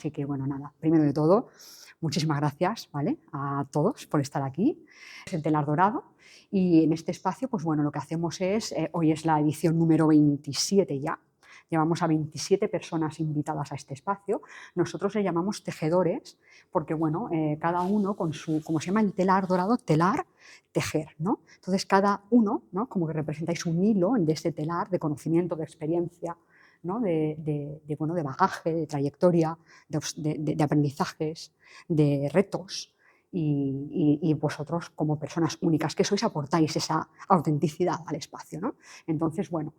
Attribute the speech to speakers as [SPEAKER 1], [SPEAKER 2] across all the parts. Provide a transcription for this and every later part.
[SPEAKER 1] Así que, bueno, nada, primero de todo, muchísimas gracias, ¿vale?, a todos por estar aquí. Es el telar dorado y en este espacio, pues bueno, lo que hacemos es, hoy es la edición número 27 ya, llevamos a 27 personas invitadas a este espacio. Nosotros le llamamos tejedores porque, bueno, cada uno con su, como se llama el telar dorado, telar, tejer, ¿no? Entonces, cada uno, ¿no?, como que representáis un hilo de este telar de conocimiento, de experiencia, ¿no?, bueno, de bagaje, de trayectoria, de aprendizajes, de retos. Y vosotros, como personas únicas que sois, aportáis esa autenticidad al espacio, ¿no? Entonces, bueno,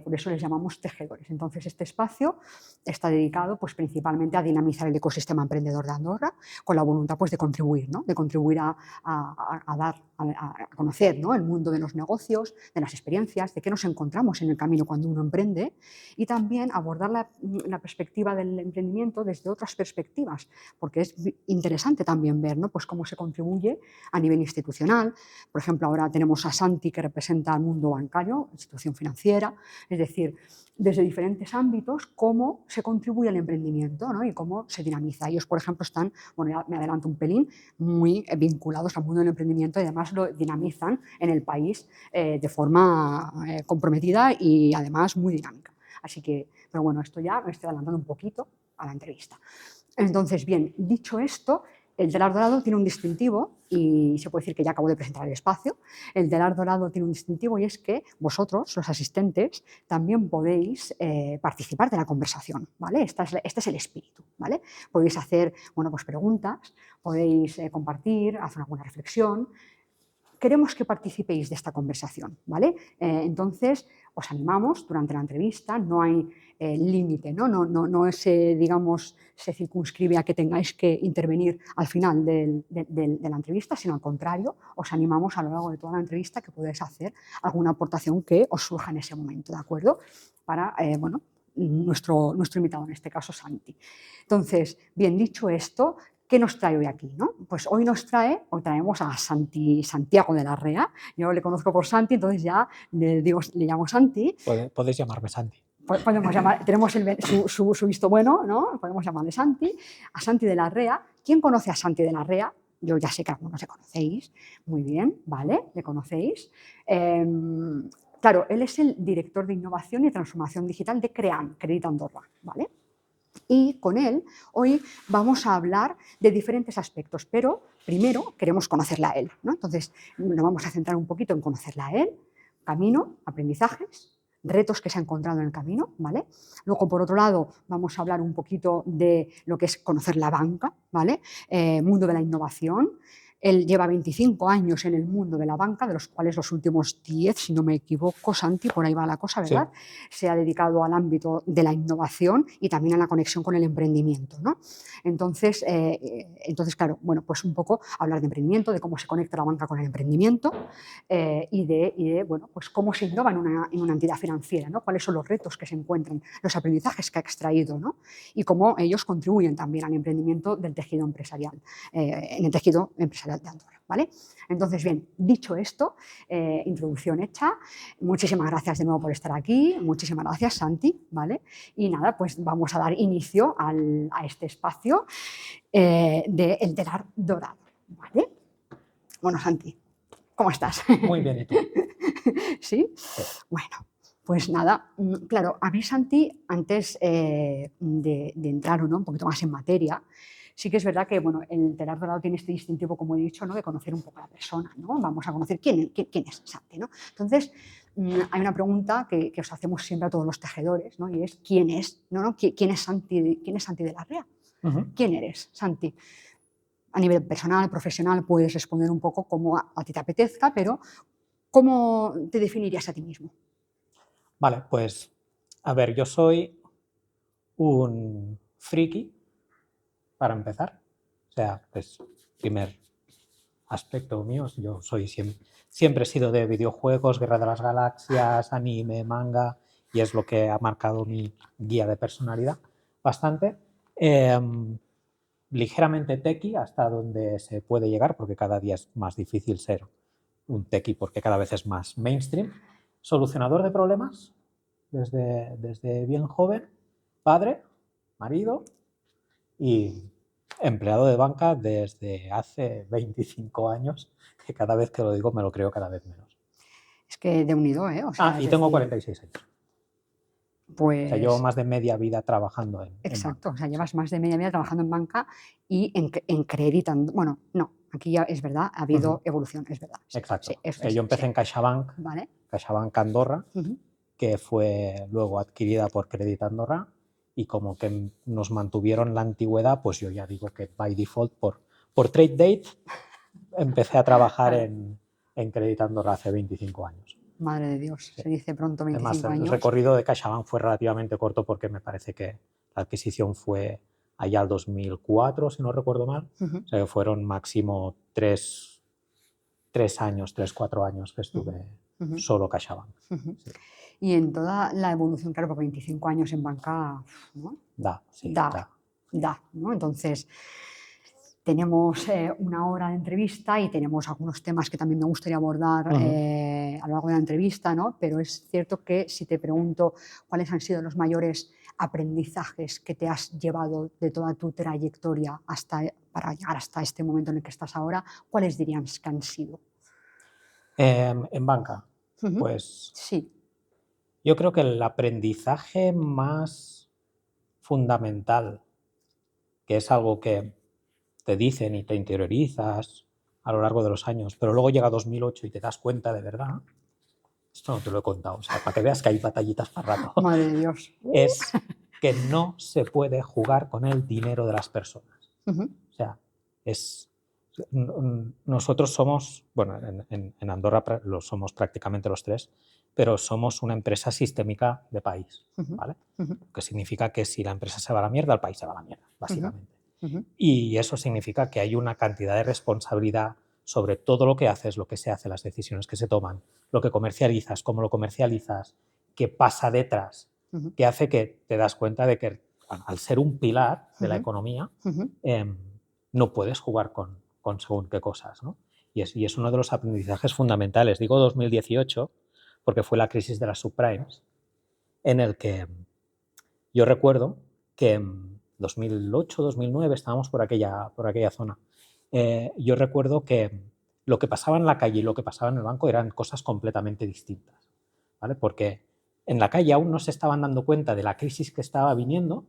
[SPEAKER 1] por eso les llamamos tejedores. Entonces, este espacio está dedicado, pues, principalmente a dinamizar el ecosistema emprendedor de Andorra, con la voluntad, pues, de contribuir, ¿no?, de contribuir a dar a conocer, ¿no?, el mundo de los negocios, de las experiencias, de qué nos encontramos en el camino cuando uno emprende, y también abordar la perspectiva del emprendimiento desde otras perspectivas, porque es interesante también ver, ¿no?, pues cómo se contribuye a nivel institucional. Por ejemplo, ahora tenemos a Santi, que representa al mundo bancario, institución financiera, es decir, desde diferentes ámbitos, cómo se contribuye al emprendimiento, ¿no?, y cómo se dinamiza. Ellos, por ejemplo, están, bueno, ya me adelanto un pelín, muy vinculados al mundo del emprendimiento y además lo dinamizan en el país de forma comprometida y además muy dinámica. Así que, pero bueno, esto ya me estoy adelantando un poquito a la entrevista. Entonces, bien, dicho esto, el telar dorado tiene un distintivo y se puede decir que ya acabo de presentar el espacio. El telar dorado tiene un distintivo y es que vosotros, los asistentes, también podéis participar de la conversación, ¿vale? Este es el espíritu, ¿vale? Podéis hacer, bueno, pues preguntas, podéis compartir, hacer alguna reflexión. Queremos que participéis de esta conversación, ¿vale? Entonces, os animamos durante la entrevista, no hay límite, ¿no? No se, digamos, se circunscribe a que tengáis que intervenir al final de la entrevista, sino al contrario, os animamos a lo largo de toda la entrevista que podáis hacer alguna aportación que os surja en ese momento, ¿de acuerdo? Para, bueno, nuestro invitado, en este caso, Santi. Entonces, bien, dicho esto, ¿qué nos trae hoy aquí, no? Pues hoy traemos a Santiago de la Rea. Yo le conozco por Santi, entonces ya le llamo Santi.
[SPEAKER 2] Podéis llamarme Santi.
[SPEAKER 1] Podemos llamar, tenemos su visto bueno, ¿no? Podemos llamarle Santi. A Santi de la Rea. ¿Quién conoce a Santi de la Rea? Yo ya sé que algunos le conocéis. Muy bien, ¿vale? Le conocéis. Claro, él es el director de innovación y transformación digital de CREAM, Credit Andorra, ¿vale? Y con él hoy vamos a hablar de diferentes aspectos, pero primero queremos conocerla a él, ¿no? Entonces nos vamos a centrar un poquito en conocerla a él, camino, aprendizajes, retos que se ha encontrado en el camino, ¿vale? Luego, por otro lado, vamos a hablar un poquito de lo que es conocer la banca, ¿vale? Mundo de la innovación. Él lleva 25 años en el mundo de la banca, de los cuales los últimos 10, si no me equivoco, Santi, por ahí va la cosa, ¿verdad? Sí. Se ha dedicado al ámbito de la innovación y también a la conexión con el emprendimiento, ¿no? Entonces, claro, bueno, pues un poco hablar de emprendimiento, de cómo se conecta la banca con el emprendimiento y de, bueno, pues cómo se innova en una entidad financiera, ¿no? Cuáles son los retos que se encuentran, los aprendizajes que ha extraído, ¿no? Y cómo ellos contribuyen también al emprendimiento del tejido empresarial, en el tejido empresarial de Andorra, ¿vale? Entonces, bien, dicho esto, introducción hecha, muchísimas gracias de nuevo por estar aquí, muchísimas gracias, Santi, ¿vale? Y nada, pues vamos a dar inicio a este espacio del telar dorado, ¿vale? Bueno, Santi, ¿cómo estás?
[SPEAKER 2] Muy bien, ¿y tú?
[SPEAKER 1] ¿Sí?
[SPEAKER 2] Sí.
[SPEAKER 1] Bueno, pues nada, claro, a mí, Santi, antes de entrar, ¿no?, un poquito más en materia, sí que es verdad que, bueno, el telar dorado tiene este distintivo, como he dicho, ¿no?, de conocer un poco a la persona, ¿no? Vamos a conocer quién es Santi, ¿no? Entonces, hay una pregunta que os hacemos siempre a todos los tejedores, ¿no? Y es ¿quién es? ¿No? ¿Quién es Santi de la Rea? ¿Quién eres, Santi? A nivel personal, profesional, puedes responder un poco como a ti te apetezca, pero ¿cómo te definirías a ti mismo?
[SPEAKER 2] Vale, pues, a ver, yo soy un friki, para empezar. O sea, pues, primer aspecto mío, yo soy siempre he sido de videojuegos, Guerra de las Galaxias, anime, manga, y es lo que ha marcado mi guía de personalidad bastante. Ligeramente techie hasta donde se puede llegar, porque cada día es más difícil ser un techie porque cada vez es más mainstream. Solucionador de problemas desde bien joven, padre, marido y empleado de banca desde hace 25 años, que cada vez que lo digo me lo creo cada vez menos.
[SPEAKER 1] Es que de unido, ¿eh? O sea,
[SPEAKER 2] Y
[SPEAKER 1] es
[SPEAKER 2] tengo
[SPEAKER 1] decir,
[SPEAKER 2] 46 años. O sea, llevo
[SPEAKER 1] pues
[SPEAKER 2] más de media vida trabajando en
[SPEAKER 1] exacto,
[SPEAKER 2] banca.
[SPEAKER 1] o sea, llevas más de media vida trabajando en banca y en Creditant. Bueno, no, aquí ya es verdad, ha habido evolución, es verdad. Sí,
[SPEAKER 2] Exacto.
[SPEAKER 1] sí,
[SPEAKER 2] O sea, yo empecé
[SPEAKER 1] sí.
[SPEAKER 2] en CaixaBank,
[SPEAKER 1] Vale.
[SPEAKER 2] CaixaBank Andorra,
[SPEAKER 1] Ujú.
[SPEAKER 2] que fue luego adquirida por Credit Andorra, y como que nos mantuvieron la antigüedad, pues yo ya digo que by default, por trade date, empecé a trabajar
[SPEAKER 1] Vale.
[SPEAKER 2] en Credit Andorra hace 25 años.
[SPEAKER 1] Madre de Dios,
[SPEAKER 2] Sí.
[SPEAKER 1] se dice pronto
[SPEAKER 2] Además,
[SPEAKER 1] 25
[SPEAKER 2] el
[SPEAKER 1] años.
[SPEAKER 2] recorrido de CaixaBank fue relativamente corto porque me parece que la adquisición fue allá al 2004, si no recuerdo mal.
[SPEAKER 1] Ujú,
[SPEAKER 2] O sea, que fueron máximo 4 años que estuve
[SPEAKER 1] ujú,
[SPEAKER 2] solo CaixaBank.
[SPEAKER 1] ujú.
[SPEAKER 2] Sí.
[SPEAKER 1] Y en toda la evolución, claro, por 25 años en banca, ¿no?
[SPEAKER 2] Sí,
[SPEAKER 1] Da, ¿no? Entonces, tenemos una hora de entrevista y tenemos algunos temas que también me gustaría abordar a lo largo de la entrevista, ¿no? Pero es cierto que si te pregunto cuáles han sido los mayores aprendizajes que te has llevado de toda tu trayectoria para llegar hasta este momento en el que estás ahora, ¿cuáles dirías que han sido?
[SPEAKER 2] En banca,
[SPEAKER 1] Ujú.
[SPEAKER 2] pues
[SPEAKER 1] Sí.
[SPEAKER 2] yo creo que el aprendizaje más fundamental, que es algo que te dicen y te interiorizas a lo largo de los años, pero luego llega 2008 y te das cuenta de verdad, esto no te lo he contado, o sea, para que veas que hay batallitas para rato,
[SPEAKER 1] Madre de Dios.
[SPEAKER 2] es que no se puede jugar con el dinero de las personas.
[SPEAKER 1] Ujú,
[SPEAKER 2] O sea, nosotros somos, bueno, en Andorra lo somos prácticamente los tres, pero somos una empresa sistémica de país,
[SPEAKER 1] ujú,
[SPEAKER 2] ¿vale?
[SPEAKER 1] ujú,
[SPEAKER 2] Lo que significa que si la empresa se va a la mierda, el país se va a la mierda,
[SPEAKER 1] ujú,
[SPEAKER 2] básicamente.
[SPEAKER 1] ujú,
[SPEAKER 2] Y eso significa que hay una cantidad de responsabilidad sobre todo lo que haces, lo que se hace, las decisiones que se toman, lo que comercializas, cómo lo comercializas, qué pasa detrás,
[SPEAKER 1] ujú,
[SPEAKER 2] que hace que te das cuenta de que al ser un pilar de la
[SPEAKER 1] ujú,
[SPEAKER 2] economía,
[SPEAKER 1] ujú.
[SPEAKER 2] no puedes jugar con según qué cosas, ¿no? Y es uno de los aprendizajes fundamentales. Digo 2018 porque fue la crisis de las subprimes, en el que yo recuerdo que en 2008, 2009 estábamos por aquella zona. Yo recuerdo que lo que pasaba en la calle y lo que pasaba en el banco eran cosas completamente distintas, ¿vale? Porque en la calle aún no se estaban dando cuenta de la crisis que estaba viniendo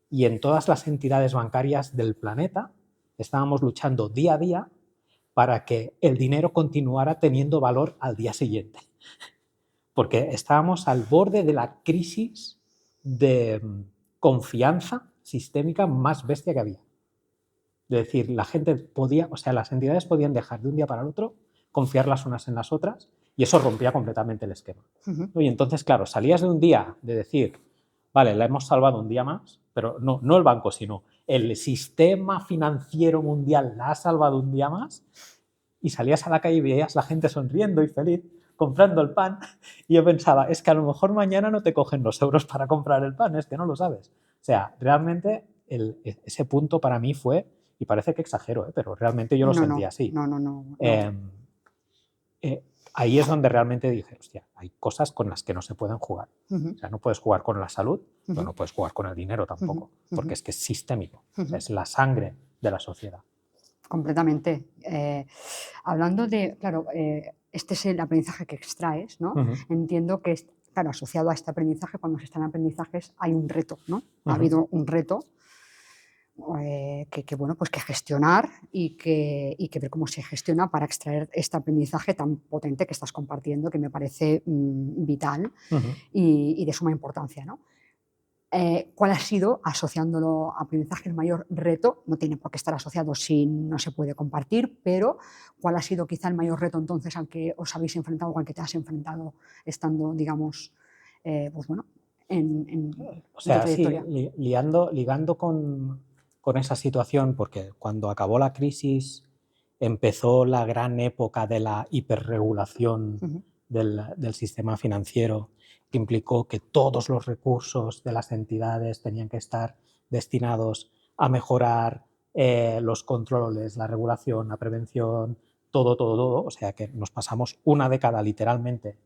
[SPEAKER 2] y en todas las entidades bancarias del planeta estábamos luchando día a día para que el dinero continuara teniendo valor al día siguiente. Porque estábamos al borde de la crisis de confianza sistémica más bestia que había. Es decir, la gente podía, o sea, las entidades podían dejar de un día para el otro, confiar las unas en las otras, y eso rompía completamente el esquema.
[SPEAKER 1] Ujú.
[SPEAKER 2] Y entonces, claro, salías de un día de decir, vale, la hemos salvado un día más, pero no el banco, sino el sistema financiero mundial la ha salvado un día más, y salías a la calle y veías la gente sonriendo y feliz comprando el pan, y yo pensaba, es que a lo mejor mañana no te cogen los euros para comprar el pan, es que no lo sabes. O sea, realmente ese punto para mí fue, y parece que exagero, pero realmente yo lo
[SPEAKER 1] No,
[SPEAKER 2] sentí
[SPEAKER 1] no,
[SPEAKER 2] así.
[SPEAKER 1] no, no, no, no.
[SPEAKER 2] Eh, Ahí es donde realmente dije, hostia, hay cosas con las que no se pueden jugar.
[SPEAKER 1] Ujú,
[SPEAKER 2] O sea, no puedes jugar con la salud, pero
[SPEAKER 1] ujú,
[SPEAKER 2] no puedes jugar con el dinero
[SPEAKER 1] ujú,
[SPEAKER 2] tampoco,
[SPEAKER 1] ujú,
[SPEAKER 2] porque es que es sistémico, o sea,
[SPEAKER 1] ujú.
[SPEAKER 2] es la sangre de la sociedad.
[SPEAKER 1] Completamente. Hablando de, claro, este es el aprendizaje que extraes, ¿no?
[SPEAKER 2] Ujú,
[SPEAKER 1] Entiendo que, claro, asociado a este aprendizaje, cuando se están en aprendizajes, hay un reto, ¿no? Ha
[SPEAKER 2] ujú.
[SPEAKER 1] habido un reto bueno, pues que gestionar y que ver cómo se gestiona para extraer este aprendizaje tan potente que estás compartiendo, que me parece vital
[SPEAKER 2] Ujú.
[SPEAKER 1] y de suma importancia, ¿no? ¿Cuál ha sido, asociándolo a aprendizaje, el mayor reto? No tiene por qué estar asociado si no se puede compartir, pero ¿cuál ha sido quizá el mayor reto entonces al que os habéis enfrentado o al que te has enfrentado estando, digamos, pues bueno,
[SPEAKER 2] O
[SPEAKER 1] en tu
[SPEAKER 2] sea, sí,
[SPEAKER 1] trayectoria?
[SPEAKER 2] ligando con esa situación, porque cuando acabó la crisis empezó la gran época de la hiperregulación
[SPEAKER 1] Ujú,
[SPEAKER 2] del sistema financiero, que implicó que todos los recursos de las entidades tenían que estar destinados a mejorar los controles, la regulación, la prevención, todo, todo, todo. O sea que nos pasamos una década literalmente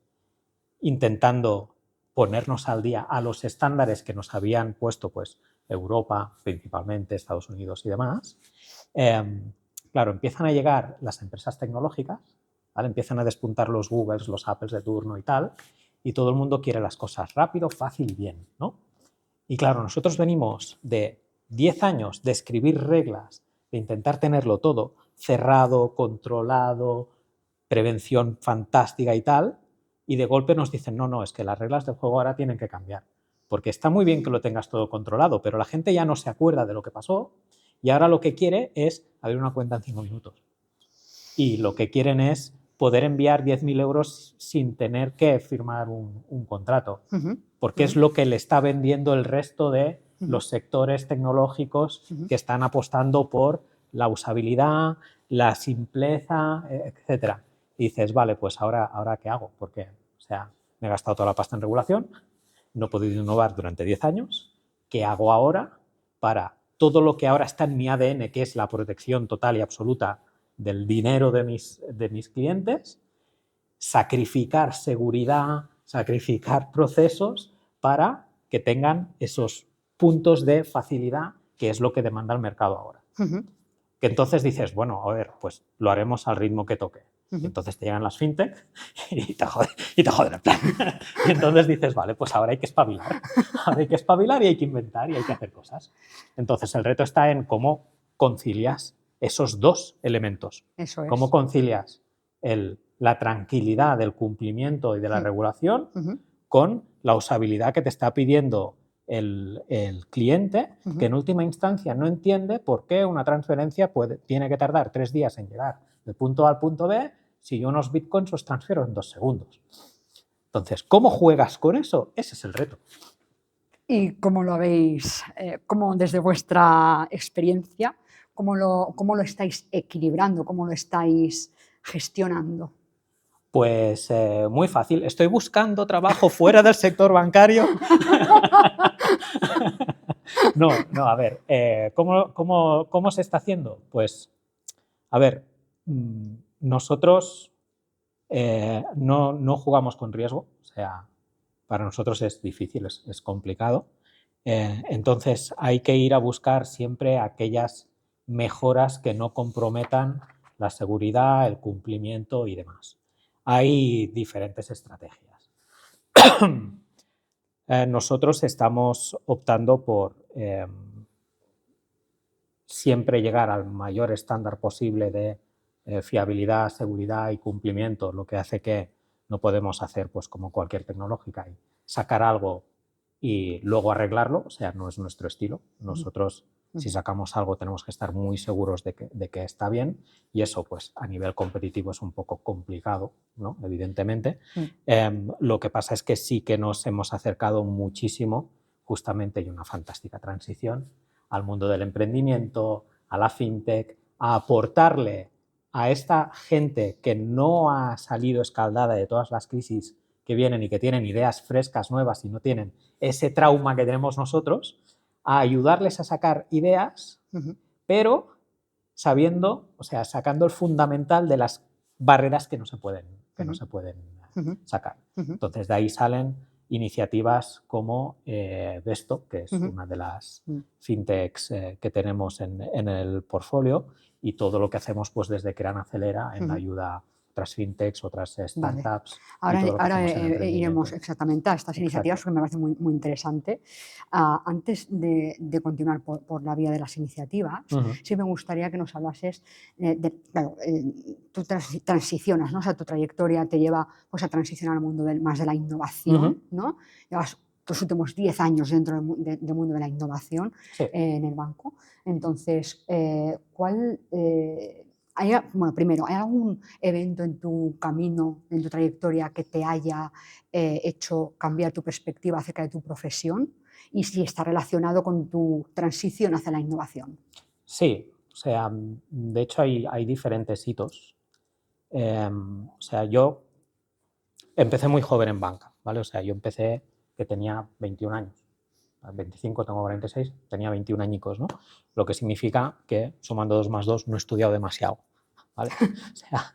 [SPEAKER 2] intentando ponernos al día a los estándares que nos habían puesto pues, Europa principalmente, Estados Unidos y demás, claro, empiezan a llegar las empresas tecnológicas, ¿vale? Empiezan a despuntar los Googles, los Apples de turno y tal, y todo el mundo quiere las cosas rápido, fácil y bien, ¿no? Y claro, nosotros venimos de 10 años de escribir reglas, de intentar tenerlo todo cerrado, controlado, prevención fantástica y tal, y de golpe nos dicen, no, es que las reglas del juego ahora tienen que cambiar. Porque está muy bien que lo tengas todo controlado, pero la gente ya no se acuerda de lo que pasó y ahora lo que quiere es abrir una cuenta en 5 minutos. Y lo que quieren es poder enviar 10.000 euros sin tener que firmar un contrato, porque es lo que le está vendiendo el resto de los sectores tecnológicos que están apostando por la usabilidad, la simpleza, etc. Y dices, vale, pues ahora ¿qué hago? Porque, o sea, me he gastado toda la pasta en regulación, no he podido innovar durante 10 años, ¿qué hago ahora para todo lo que ahora está en mi ADN, que es la protección total y absoluta del dinero de mis clientes, sacrificar seguridad, sacrificar procesos para que tengan esos puntos de facilidad, que es lo que demanda el mercado ahora? Que entonces dices, bueno, a ver, pues lo haremos al ritmo que toque. Y entonces te llegan las fintech y te joden el plan. Y entonces dices, vale, pues ahora hay que espabilar. Ahora hay que espabilar y hay que inventar y hay que hacer cosas. Entonces el reto está en cómo concilias esos dos elementos.
[SPEAKER 1] Eso es.
[SPEAKER 2] Cómo concilias la tranquilidad del cumplimiento y de la regulación con la usabilidad que te está pidiendo el cliente, que en última instancia no entiende por qué una transferencia tiene que tardar 3 días en llegar del punto A al punto B si yo unos bitcoins los transfiero en 2 segundos. Entonces, ¿cómo juegas con eso? Ese es el reto.
[SPEAKER 1] ¿Y cómo lo habéis, cómo desde vuestra experiencia, cómo lo estáis equilibrando, cómo lo estáis gestionando?
[SPEAKER 2] Pues muy fácil. Estoy buscando trabajo fuera del sector bancario. No, a ver, ¿cómo se está haciendo? Pues, a ver, nosotros no jugamos con riesgo, o sea, para nosotros es difícil, es complicado. Entonces hay que ir a buscar siempre aquellas mejoras que no comprometan la seguridad, el cumplimiento y demás. Hay diferentes estrategias. Nosotros estamos optando por siempre llegar al mayor estándar posible de fiabilidad, seguridad y cumplimiento, lo que hace que no podemos hacer, pues, como cualquier tecnológica, y sacar algo y luego arreglarlo, o sea, no es nuestro estilo. Nosotros, si sacamos algo, tenemos que estar muy seguros de que está bien, y eso, pues, a nivel competitivo es un poco complicado, ¿no? Evidentemente. Lo que pasa es que sí que nos hemos acercado muchísimo, justamente, y una fantástica transición, al mundo del emprendimiento, a la fintech, a aportarle a esta gente que no ha salido escaldada de todas las crisis que vienen y que tienen ideas frescas, nuevas, y no tienen ese trauma que tenemos nosotros, a ayudarles a sacar ideas, pero sabiendo, o sea, sacando el fundamental de las barreras que no se pueden sacar. Entonces, de ahí salen iniciativas como Besto, que es una de las fintechs que tenemos en el portfolio, y todo lo que hacemos, pues, desde Crean Acelera en la ayuda a otras fintechs, otras startups.
[SPEAKER 1] Vale. Ahora
[SPEAKER 2] Iremos
[SPEAKER 1] exactamente a estas iniciativas, porque me parece muy, muy interesante. Antes de continuar por la vía de las iniciativas, sí me gustaría que nos hablases claro, tú transicionas, ¿no? O sea, tu trayectoria te lleva, pues, a transicionar al mundo más de la innovación, ¿no? Llevas los últimos 10 años dentro del mundo de la innovación,
[SPEAKER 2] Sí.
[SPEAKER 1] en el banco. Entonces, primero, ¿hay algún evento en tu camino, en tu trayectoria, que te haya hecho cambiar tu perspectiva acerca de tu profesión? Y si está relacionado con tu transición hacia la innovación.
[SPEAKER 2] Sí, o sea, de hecho hay diferentes hitos. O sea, yo empecé muy joven en banca, ¿vale? O sea, yo empecé que tenía 21 años. 25, tengo 46, tenía 21 añicos, ¿no? Lo que significa que, sumando 2 más 2, no he estudiado demasiado, ¿vale? O sea,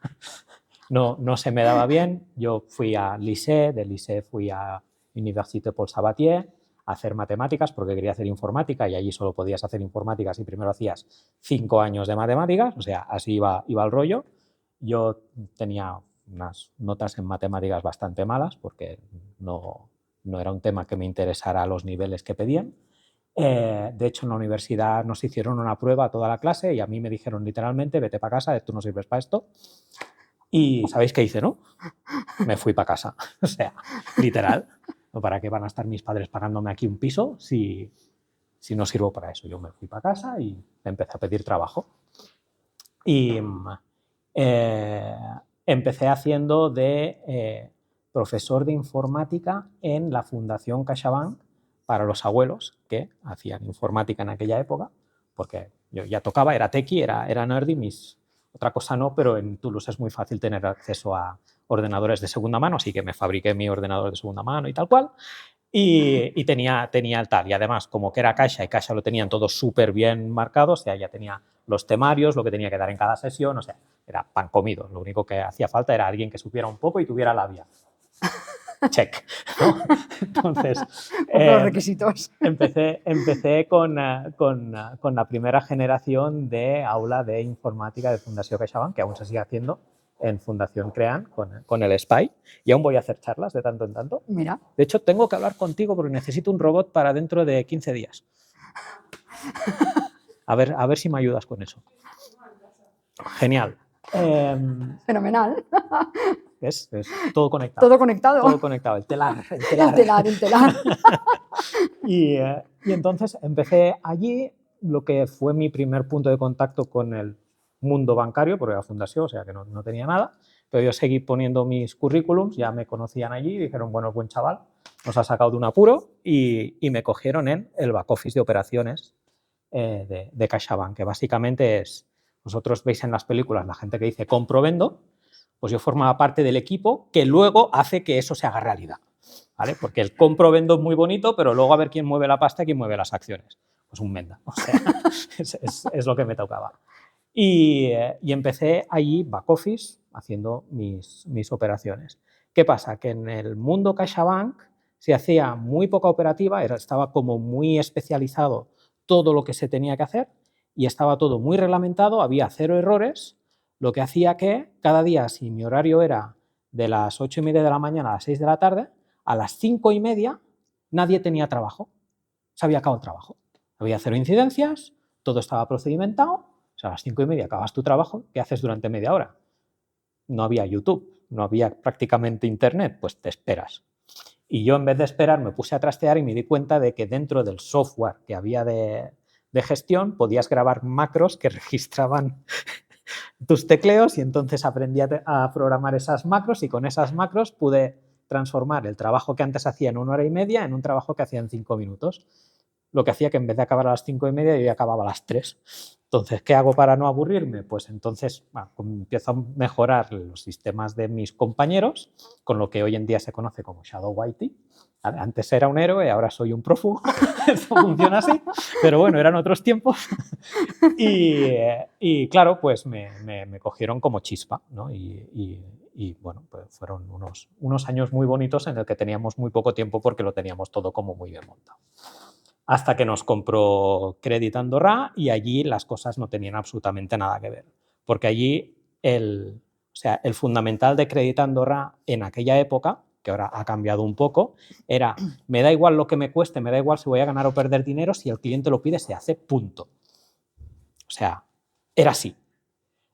[SPEAKER 2] no se me daba bien. Yo fui a Lycée, del Lycée fui a Université Paul Sabatier, hacer matemáticas porque quería hacer informática y allí solo podías hacer informática si primero hacías 5 años de matemáticas, o sea, así iba el rollo. Yo tenía unas notas en matemáticas bastante malas porque no era un tema que me interesara a los niveles que pedían. De hecho, en la universidad nos hicieron una prueba a toda la clase y a mí me dijeron literalmente, vete para casa, tú no sirves para esto. Y ¿sabéis qué hice, no? Me fui para casa. O sea, literal. ¿Para qué van a estar mis padres pagándome aquí un piso si no sirvo para eso? Yo me fui para casa y empecé a pedir trabajo. Y empecé haciendo de profesor de informática en la Fundación CaixaBank para los abuelos que hacían informática en aquella época, porque yo ya tocaba, era tequi, era nerdy, otra cosa no, pero en Toulouse es muy fácil tener acceso a ordenadores de segunda mano, así que me fabriqué mi ordenador de segunda mano y tal cual, y tenía el tal. Y además, como que era Caixa, y Caixa lo tenían todo súper bien marcado, o sea, ya tenía los temarios, lo que tenía que dar en cada sesión, o sea, era pan comido. Lo único que hacía falta era alguien que supiera un poco y tuviera labia. Check, ¿no? Entonces,
[SPEAKER 1] los requisitos.
[SPEAKER 2] empecé con la primera generación de aula de informática de Fundación CaixaBank, que aún se sigue haciendo en Fundación Crean con el SPY, y aún voy a hacer charlas de tanto en tanto.
[SPEAKER 1] Mira.
[SPEAKER 2] De hecho, tengo que hablar contigo porque necesito un robot para dentro de 15 días. A ver si me ayudas con eso. Genial.
[SPEAKER 1] Fenomenal.
[SPEAKER 2] Es todo conectado.
[SPEAKER 1] Todo conectado.
[SPEAKER 2] Todo conectado, el telar.
[SPEAKER 1] El telar.
[SPEAKER 2] Y entonces empecé allí lo que fue mi primer punto de contacto con el mundo bancario, porque era fundación, o sea que no tenía nada, pero yo seguí poniendo mis currículums, ya me conocían allí, dijeron, bueno, buen chaval, nos ha sacado de un apuro y me cogieron en el back office de operaciones de CaixaBank, que básicamente es, vosotros veis en las películas la gente que dice compro, vendo, pues yo formaba parte del equipo que luego hace que eso se haga realidad, ¿vale? Porque el compro, vendo es muy bonito, pero luego a ver quién mueve la pasta y quién mueve las acciones. Pues un menda, o sea, es lo que me tocaba. Y empecé allí back office haciendo mis operaciones. ¿Qué pasa? Que en el mundo CaixaBank se hacía muy poca operativa, estaba como muy especializado todo lo que se tenía que hacer y estaba todo muy reglamentado, había 0 errores, lo que hacía que cada día, si mi horario era de las 8:30 de la mañana a las 6 de la tarde, a las 5:30 nadie tenía trabajo, se había acabado el trabajo. Había 0 incidencias, todo estaba procedimentado, o sea, a las 5:30 acabas tu trabajo, ¿qué haces durante media hora? No había YouTube, no había prácticamente internet, pues te esperas. Y yo en vez de esperar me puse a trastear y me di cuenta de que dentro del software que había de gestión podías grabar macros que registraban tus tecleos y entonces aprendí a programar esas macros y con esas macros pude transformar el trabajo que antes hacía en 1 hora y media en un trabajo que hacía en 5 minutos. Lo que hacía que en vez de acabar a las 5:30 yo ya acababa a las 3. Entonces, ¿qué hago para no aburrirme? Pues entonces empiezo a mejorar los sistemas de mis compañeros, con lo que hoy en día se conoce como Shadow IT. Antes era un héroe, ahora soy un prófugo. Esto funciona así, pero bueno, eran otros tiempos. Y claro, pues me cogieron como chispa, ¿no? Y bueno, pues fueron unos años muy bonitos en el que teníamos muy poco tiempo porque lo teníamos todo como muy bien montado. Hasta que nos compró Crédit Andorra y allí las cosas no tenían absolutamente nada que ver. Porque allí el fundamental de Crédit Andorra en aquella época, que ahora ha cambiado un poco, era me da igual lo que me cueste, me da igual si voy a ganar o perder dinero, si el cliente lo pide se hace, punto. O sea, era así.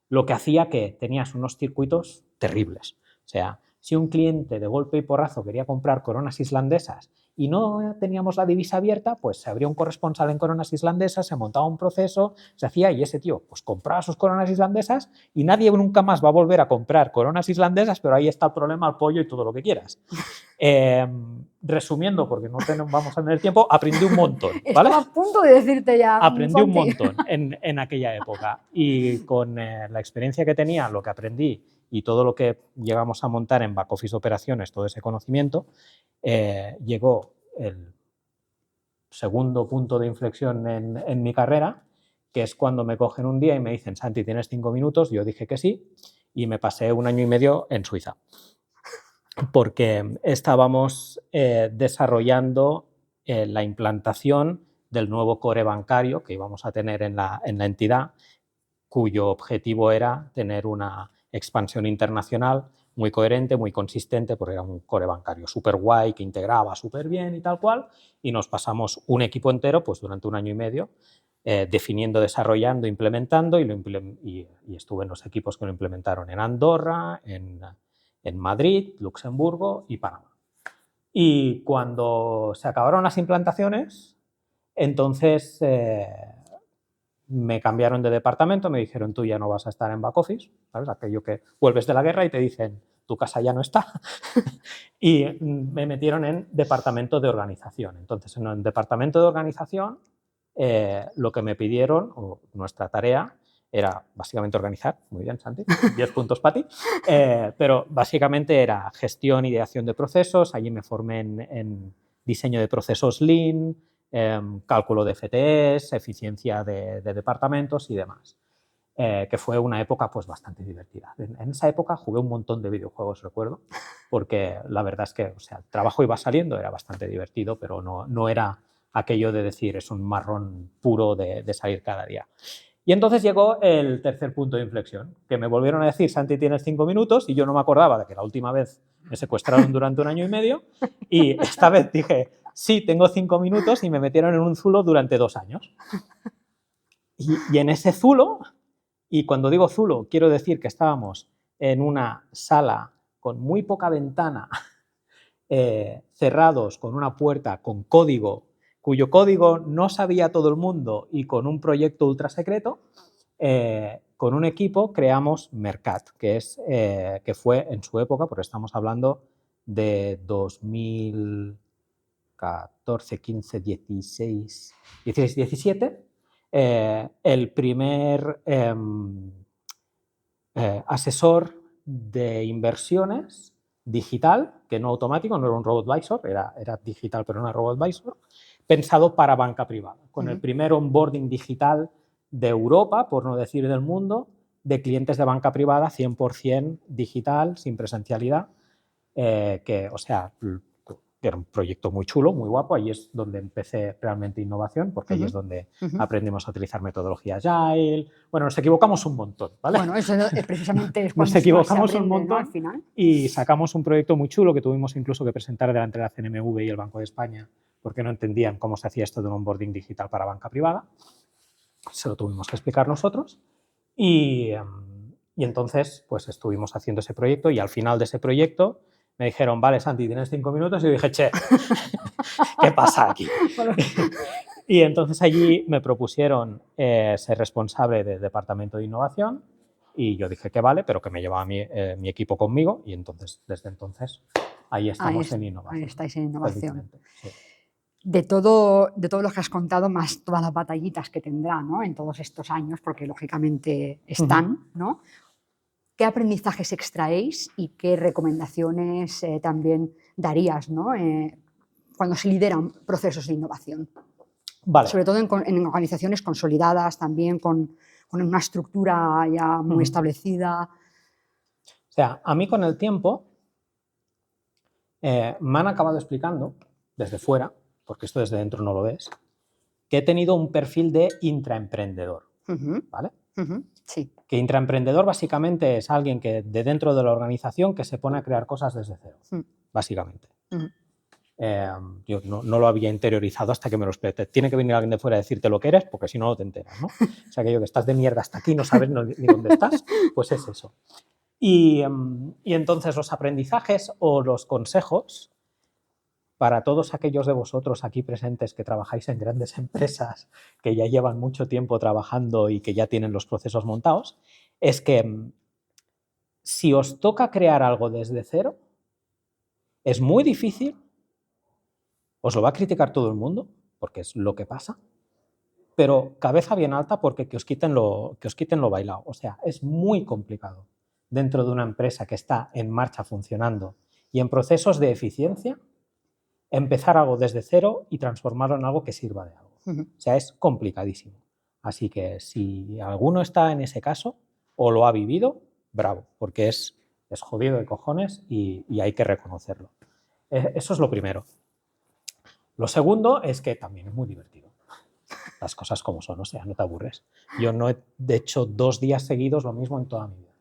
[SPEAKER 2] Lo que hacía que tenías unos circuitos terribles. O sea, si un cliente de golpe y porrazo quería comprar coronas islandesas y no teníamos la divisa abierta, pues se abría un corresponsal en coronas islandesas, se montaba un proceso, se hacía y ese tío pues compraba sus coronas islandesas y nadie nunca más va a volver a comprar coronas islandesas, pero ahí está el problema, el pollo y todo lo que quieras. Resumiendo, porque no vamos a tener tiempo, aprendí un montón, ¿vale?
[SPEAKER 1] Estaba a punto de decirte ya.
[SPEAKER 2] Aprendí un montón en aquella época y con la experiencia que tenía, lo que aprendí y todo lo que llegamos a montar en back office operaciones, todo ese conocimiento, llegó el segundo punto de inflexión en mi carrera, que es cuando me cogen un día y me dicen, Santi, ¿tienes 5 minutos? Yo dije que sí y me pasé 1 año y medio en Suiza porque estábamos desarrollando la implantación del nuevo core bancario que íbamos a tener en la entidad, cuyo objetivo era tener una expansión internacional muy coherente, muy consistente, porque era un core bancario súper guay, que integraba súper bien y tal cual, y nos pasamos un equipo entero pues, durante 1 año y medio definiendo, desarrollando, implementando, y estuve en los equipos que lo implementaron en Andorra, en Madrid, Luxemburgo y Panamá. Y cuando se acabaron las implantaciones, entonces me cambiaron de departamento, me dijeron, tú ya no vas a estar en back office, ¿sabes? Aquello que vuelves de la guerra y te dicen, tu casa ya no está. Y me metieron en departamento de organización. Entonces, en el departamento de organización, lo que me pidieron, o nuestra tarea, era básicamente organizar, muy bien, Santi, 10 puntos para ti, pero básicamente era gestión, ideación de procesos, allí me formé en diseño de procesos Lean, cálculo de FTEs, eficiencia de departamentos y demás, que fue una época pues bastante divertida. En esa época jugué un montón de videojuegos, recuerdo, porque la verdad es que, o sea, el trabajo iba saliendo, era bastante divertido, pero no era aquello de decir es un marrón puro de salir cada día. Y entonces llegó el tercer punto de inflexión, que me volvieron a decir, Santi, tienes 5 minutos, y yo no me acordaba de que la última vez me secuestraron durante 1 año y medio, y esta vez dije, sí, tengo 5 minutos, y me metieron en un zulo durante 2 años. Y en ese zulo, y cuando digo zulo, quiero decir que estábamos en una sala con muy poca ventana, cerrados, con una puerta con código, cuyo código no sabía todo el mundo, y con un proyecto ultra secreto, con un equipo creamos Mercat, que fue en su época, porque estamos hablando de 2014, 15, 16, 17, el primer asesor de inversiones digital, que no automático, no era un robo-advisor, era digital pero no era robo-advisor, pensado para banca privada, con el primer onboarding digital de Europa, por no decir del mundo, de clientes de banca privada 100% digital, sin presencialidad, que, o sea, era un proyecto muy chulo, muy guapo. Ahí es donde empecé realmente innovación, porque ahí es donde aprendimos a utilizar metodologías Agile. Bueno, nos equivocamos un montón, ¿vale?
[SPEAKER 1] Bueno, eso precisamente es cuando
[SPEAKER 2] nos equivocamos
[SPEAKER 1] se aprende,
[SPEAKER 2] un montón,
[SPEAKER 1] ¿no? Al final.
[SPEAKER 2] Y sacamos un proyecto muy chulo que tuvimos incluso que presentar delante de la CNMV y el Banco de España, porque no entendían cómo se hacía esto de un onboarding digital para banca privada. Se lo tuvimos que explicar nosotros. Y entonces pues estuvimos haciendo ese proyecto, y al final de ese proyecto me dijeron, vale, Santi, tienes 5 minutos, y yo dije, che, ¿qué pasa aquí? Y entonces allí me propusieron ser responsable del departamento de innovación, y yo dije que vale, pero que me llevaba mi equipo conmigo, y entonces, desde entonces, ahí estamos en innovación.
[SPEAKER 1] Ahí estáis en innovación.
[SPEAKER 2] Sí.
[SPEAKER 1] De todo lo que has contado, más todas las batallitas que tendrá, ¿no? En todos estos años, porque lógicamente están, ¿no? ¿Qué aprendizajes extraéis y qué recomendaciones también darías, ¿no? Cuando se lideran procesos de innovación?
[SPEAKER 2] Vale.
[SPEAKER 1] Sobre todo en organizaciones consolidadas, también con una estructura ya muy establecida.
[SPEAKER 2] O sea, a mí con el tiempo me han acabado explicando, desde fuera, porque esto desde dentro no lo ves, que he tenido un perfil de intraemprendedor, ¿vale?
[SPEAKER 1] Sí.
[SPEAKER 2] Que intraemprendedor básicamente es alguien que de dentro de la organización que se pone a crear cosas desde cero, básicamente. Yo no lo había interiorizado hasta que me lo expliqué. Tiene que venir alguien de fuera a decirte lo que eres, porque si no, no te enteras, ¿no? O sea, aquello que estás de mierda hasta aquí, no sabes ni dónde estás, pues es eso. Y entonces los aprendizajes o los consejos para todos aquellos de vosotros aquí presentes que trabajáis en grandes empresas, que ya llevan mucho tiempo trabajando y que ya tienen los procesos montados, es que si os toca crear algo desde cero, es muy difícil, os lo va a criticar todo el mundo, porque es lo que pasa, pero cabeza bien alta, porque que os quiten lo bailado. O sea, es muy complicado dentro de una empresa que está en marcha funcionando y en procesos de eficiencia, empezar algo desde cero y transformarlo en algo que sirva de algo. O sea, es complicadísimo. Así que si alguno está en ese caso o lo ha vivido, bravo, porque es jodido de cojones y hay que reconocerlo. Eso es lo primero. Lo segundo es que también es muy divertido. Las cosas como son, o sea, no te aburres. Yo no he hecho 2 días seguidos lo mismo en toda mi vida.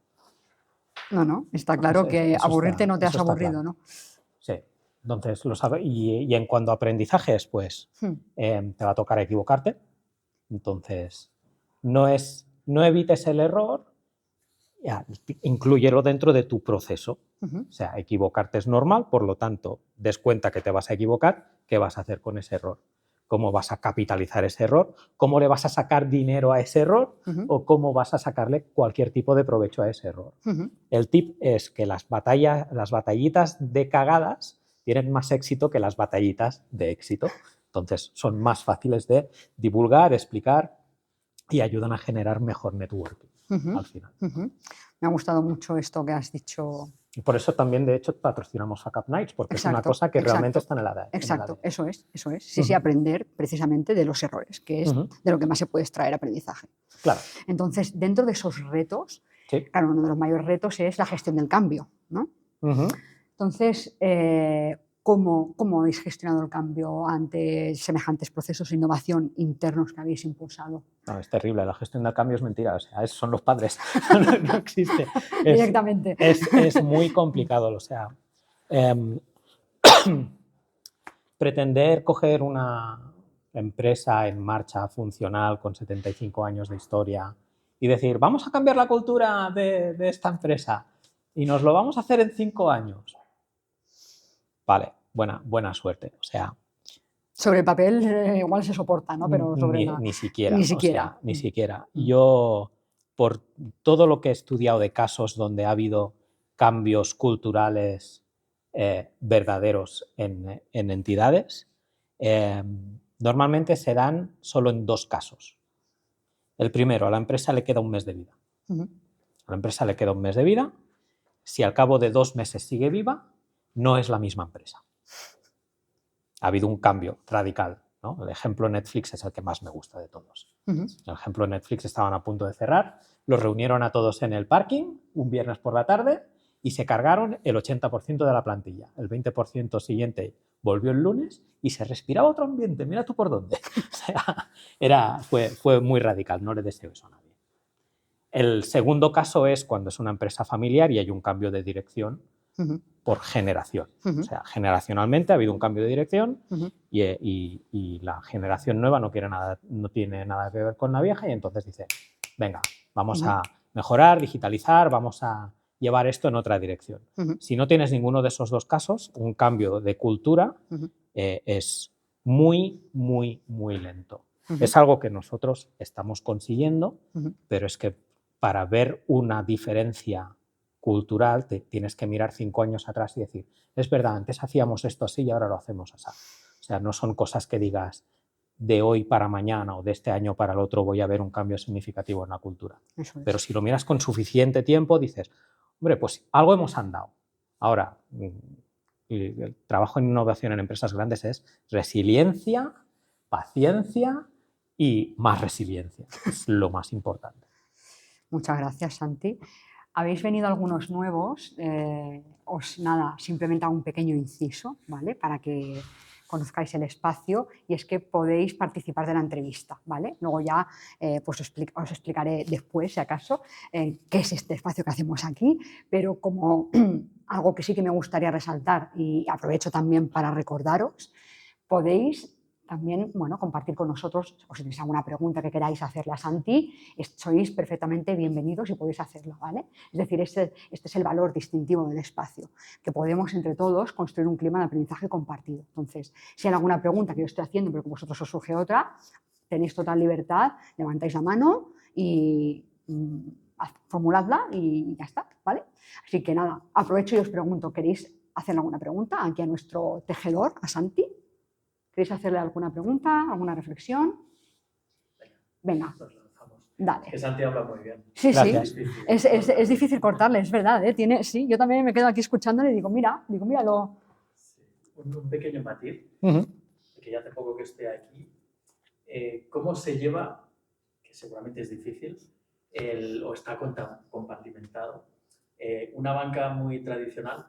[SPEAKER 1] No, está claro que aburrirte no te has
[SPEAKER 2] eso está
[SPEAKER 1] aburrido,
[SPEAKER 2] claro.
[SPEAKER 1] ¿no?
[SPEAKER 2] Sí. Entonces, y en cuanto a aprendizajes, pues te va a tocar equivocarte. Entonces, no evites el error, ya, inclúyelo dentro de tu proceso. O sea, equivocarte es normal, por lo tanto, des cuenta que te vas a equivocar, ¿qué vas a hacer con ese error? ¿Cómo vas a capitalizar ese error? ¿Cómo le vas a sacar dinero a ese error? ¿O cómo vas a sacarle cualquier tipo de provecho a ese error? El tip es que las batallitas de cagadas tienen más éxito que las batallitas de éxito. Entonces, son más fáciles de divulgar, explicar y ayudan a generar mejor networking al final.
[SPEAKER 1] Me ha gustado mucho esto que has dicho.
[SPEAKER 2] Y por eso también, de hecho, patrocinamos Fuck Up Nights, porque es una cosa que realmente está en el ADN.
[SPEAKER 1] Exacto, eso es. Sí, aprender precisamente de los errores, que es de lo que más se puede extraer aprendizaje.
[SPEAKER 2] Claro.
[SPEAKER 1] Entonces, dentro de esos retos,
[SPEAKER 2] Sí.
[SPEAKER 1] claro, uno de los mayores retos es la gestión del cambio, ¿no? Entonces, ¿cómo habéis gestionado el cambio ante semejantes procesos de innovación internos que habéis impulsado?
[SPEAKER 2] No, es terrible, la gestión del cambio es mentira, o sea, son los padres, no existe.
[SPEAKER 1] Directamente.
[SPEAKER 2] Es muy complicado, o sea, pretender coger una empresa en marcha funcional con 75 años de historia y decir, vamos a cambiar la cultura de esta empresa y nos lo vamos a hacer en 5 años. Vale, buena suerte, o sea...
[SPEAKER 1] Sobre el papel igual se soporta, ¿no? Pero sobre
[SPEAKER 2] ni siquiera.
[SPEAKER 1] Ni siquiera.
[SPEAKER 2] O sea, ni siquiera. Yo, por todo lo que he estudiado de casos donde ha habido cambios culturales verdaderos en entidades, normalmente se dan solo en 2 casos. El primero, a la empresa le queda un mes de vida. A la empresa le queda un mes de vida. Si al cabo de 2 meses sigue viva, no es la misma empresa. Ha habido un cambio radical, ¿no? El ejemplo Netflix es el que más me gusta de todos. El ejemplo Netflix estaban a punto de cerrar, los reunieron a todos en el parking un viernes por la tarde y se cargaron el 80% de la plantilla. El 20% siguiente volvió el lunes y se respiraba otro ambiente, mira tú por dónde. O sea, fue muy radical, no le deseo eso a nadie. El segundo caso es cuando es una empresa familiar y hay un cambio de dirección por generación. O sea, generacionalmente ha habido un cambio de dirección y la generación nueva no tiene nada que ver con la vieja y entonces dice, venga, vamos a mejorar, digitalizar, vamos a llevar esto en otra dirección. Si no tienes ninguno de esos 2 casos, un cambio de cultura es muy lento. Es algo que nosotros estamos consiguiendo, pero es que para ver una diferencia cultural te tienes que mirar 5 años atrás y decir, es verdad, antes hacíamos esto así y ahora lo hacemos así. O sea, no son cosas que digas de hoy para mañana o de este año para el otro voy a ver un cambio significativo en la cultura. Pero si lo miras con suficiente tiempo dices, hombre, pues algo hemos andado. Ahora, el trabajo en innovación en empresas grandes es resiliencia, paciencia y más resiliencia. Es lo más importante.
[SPEAKER 1] Muchas gracias, Santi. Habéis venido algunos nuevos, simplemente hago un pequeño inciso, ¿vale? Para que conozcáis el espacio y es que podéis participar de la entrevista, ¿vale? Luego ya pues os explicaré después, si acaso, qué es este espacio que hacemos aquí, pero como algo que sí que me gustaría resaltar y aprovecho también para recordaros, podéis también, compartir con nosotros, o si tenéis alguna pregunta que queráis hacerle a Santi, sois perfectamente bienvenidos y podéis hacerlo, ¿vale? Es decir, este es el valor distintivo del espacio, que podemos entre todos construir un clima de aprendizaje compartido. Entonces, si hay alguna pregunta que yo estoy haciendo, pero que vosotros os surge otra, tenéis total libertad, levantáis la mano y formuladla y ya está, ¿vale? Así que nada, aprovecho y os pregunto, ¿queréis hacer alguna pregunta aquí a nuestro tejedor, a Santi? ¿Queréis hacerle alguna pregunta, alguna reflexión? Venga, dale.
[SPEAKER 3] Que Santi habla muy bien.
[SPEAKER 1] Sí,
[SPEAKER 2] Gracias.
[SPEAKER 1] sí, es difícil cortarle, es verdad. Sí, yo también me quedo aquí escuchándole y digo, míralo.
[SPEAKER 3] Sí. Un pequeño matiz, que ya hace poco que esté aquí. ¿Cómo se lleva, que seguramente es difícil, o está compartimentado, una banca muy tradicional,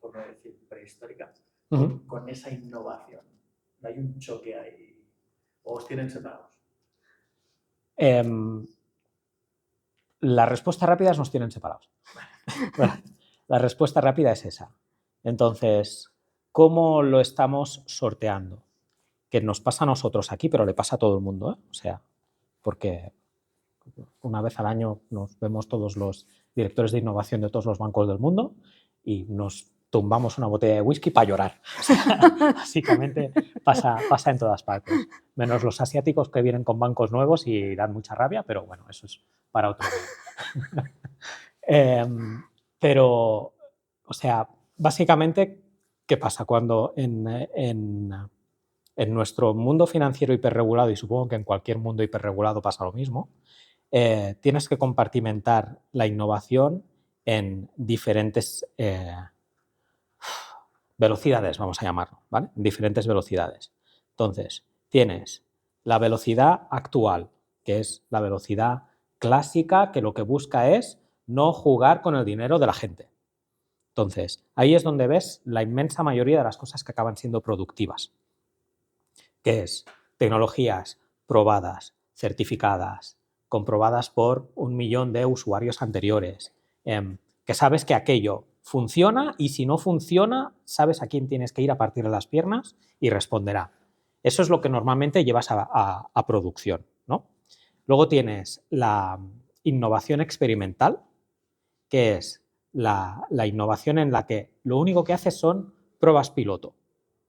[SPEAKER 3] por no decir prehistórica, con esa innovación? ¿No hay un choque ahí? ¿O os tienen separados?
[SPEAKER 2] Las respuestas rápidas nos tienen separados. La respuesta rápida es esa. Entonces, ¿cómo lo estamos sorteando? Que nos pasa a nosotros aquí, pero le pasa a todo el mundo, ¿eh? O sea, porque una vez al año nos vemos todos los directores de innovación de todos los bancos del mundo y nos tumbamos una botella de whisky para llorar. O sea, básicamente pasa en todas partes. Menos los asiáticos que vienen con bancos nuevos y dan mucha rabia, pero bueno, eso es para otro día. Pero, o sea, básicamente, ¿qué pasa? Cuando en nuestro mundo financiero hiperregulado, y supongo que en cualquier mundo hiperregulado pasa lo mismo, tienes que compartimentar la innovación en diferentes velocidades, vamos a llamarlo, ¿vale? En diferentes velocidades. Entonces, tienes la velocidad actual, que es la velocidad clásica, que lo que busca es no jugar con el dinero de la gente. Entonces, ahí es donde ves la inmensa mayoría de las cosas que acaban siendo productivas, que es tecnologías probadas, certificadas, comprobadas por 1 millón de usuarios anteriores, que sabes que aquello funciona y si no funciona, sabes a quién tienes que ir a partir de las piernas y responderá. Eso es lo que normalmente llevas a producción, ¿no? Luego tienes la innovación experimental, que es la innovación en la que lo único que haces son pruebas piloto,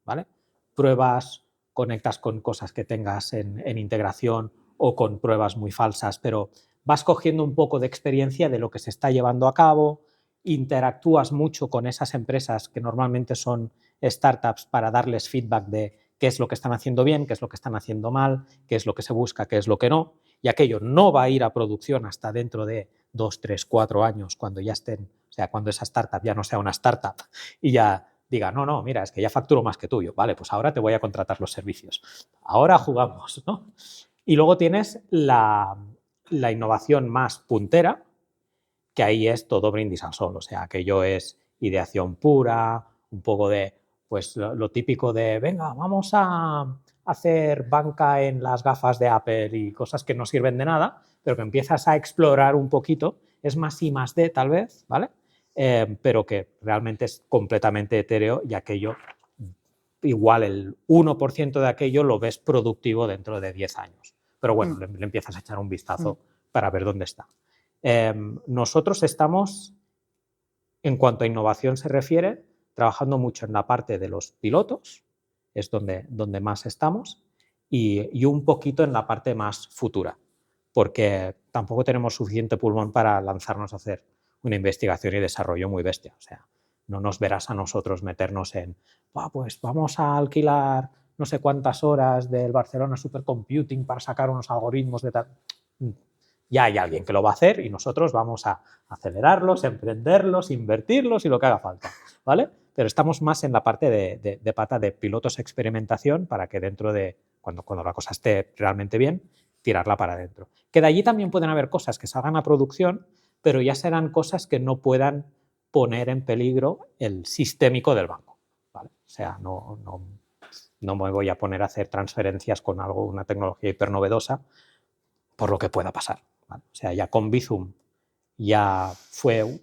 [SPEAKER 2] ¿vale? Pruebas, conectas con cosas que tengas en integración o con pruebas muy falsas, pero vas cogiendo un poco de experiencia de lo que se está llevando a cabo, interactúas mucho con esas empresas que normalmente son startups para darles feedback de qué es lo que están haciendo bien, qué es lo que están haciendo mal, qué es lo que se busca, qué es lo que no, y aquello no va a ir a producción hasta dentro de 2, 3, 4 años cuando ya estén, o sea, cuando esa startup ya no sea una startup y ya diga, no, mira, es que ya facturo más que tuyo, vale, pues ahora te voy a contratar los servicios. Ahora jugamos, ¿no? Y luego tienes la innovación más puntera, que ahí es todo brindis al sol, o sea, aquello es ideación pura, un poco de, pues lo típico de, venga, vamos a hacer banca en las gafas de Apple y cosas que no sirven de nada, pero que empiezas a explorar un poquito, es más I más D tal vez, ¿vale? Pero que realmente es completamente etéreo y aquello, igual el 1% de aquello lo ves productivo dentro de 10 años. Pero bueno, le empiezas a echar un vistazo para ver dónde está. Nosotros estamos, en cuanto a innovación se refiere, trabajando mucho en la parte de los pilotos, es donde más estamos, y un poquito en la parte más futura, porque tampoco tenemos suficiente pulmón para lanzarnos a hacer una investigación y desarrollo muy bestia. O sea, no nos verás a nosotros meternos en, pues vamos a alquilar no sé cuántas horas del Barcelona Supercomputing para sacar unos algoritmos de tal. Ya hay alguien que lo va a hacer y nosotros vamos a acelerarlos, emprenderlos, invertirlos y lo que haga falta, ¿vale? Pero estamos más en la parte de pata de pilotos experimentación para que dentro de, cuando la cosa esté realmente bien, tirarla para adentro. Que de allí también pueden haber cosas que salgan a producción, pero ya serán cosas que no puedan poner en peligro el sistémico del banco, ¿vale? O sea, no me voy a poner a hacer transferencias con una tecnología hipernovedosa por lo que pueda pasar, ¿vale? O sea, ya con Bizum ya fue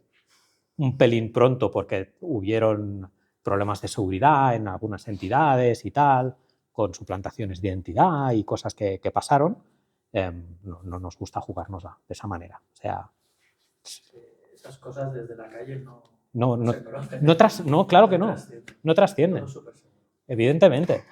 [SPEAKER 2] un pelín pronto porque hubieron problemas de seguridad en algunas entidades y tal, con suplantaciones de identidad y cosas que pasaron. No nos gusta jugárnosla de esa manera. O sea,
[SPEAKER 3] esas cosas desde la calle
[SPEAKER 2] no
[SPEAKER 3] se conocen.
[SPEAKER 2] No, claro que no. No trascienden. Evidentemente.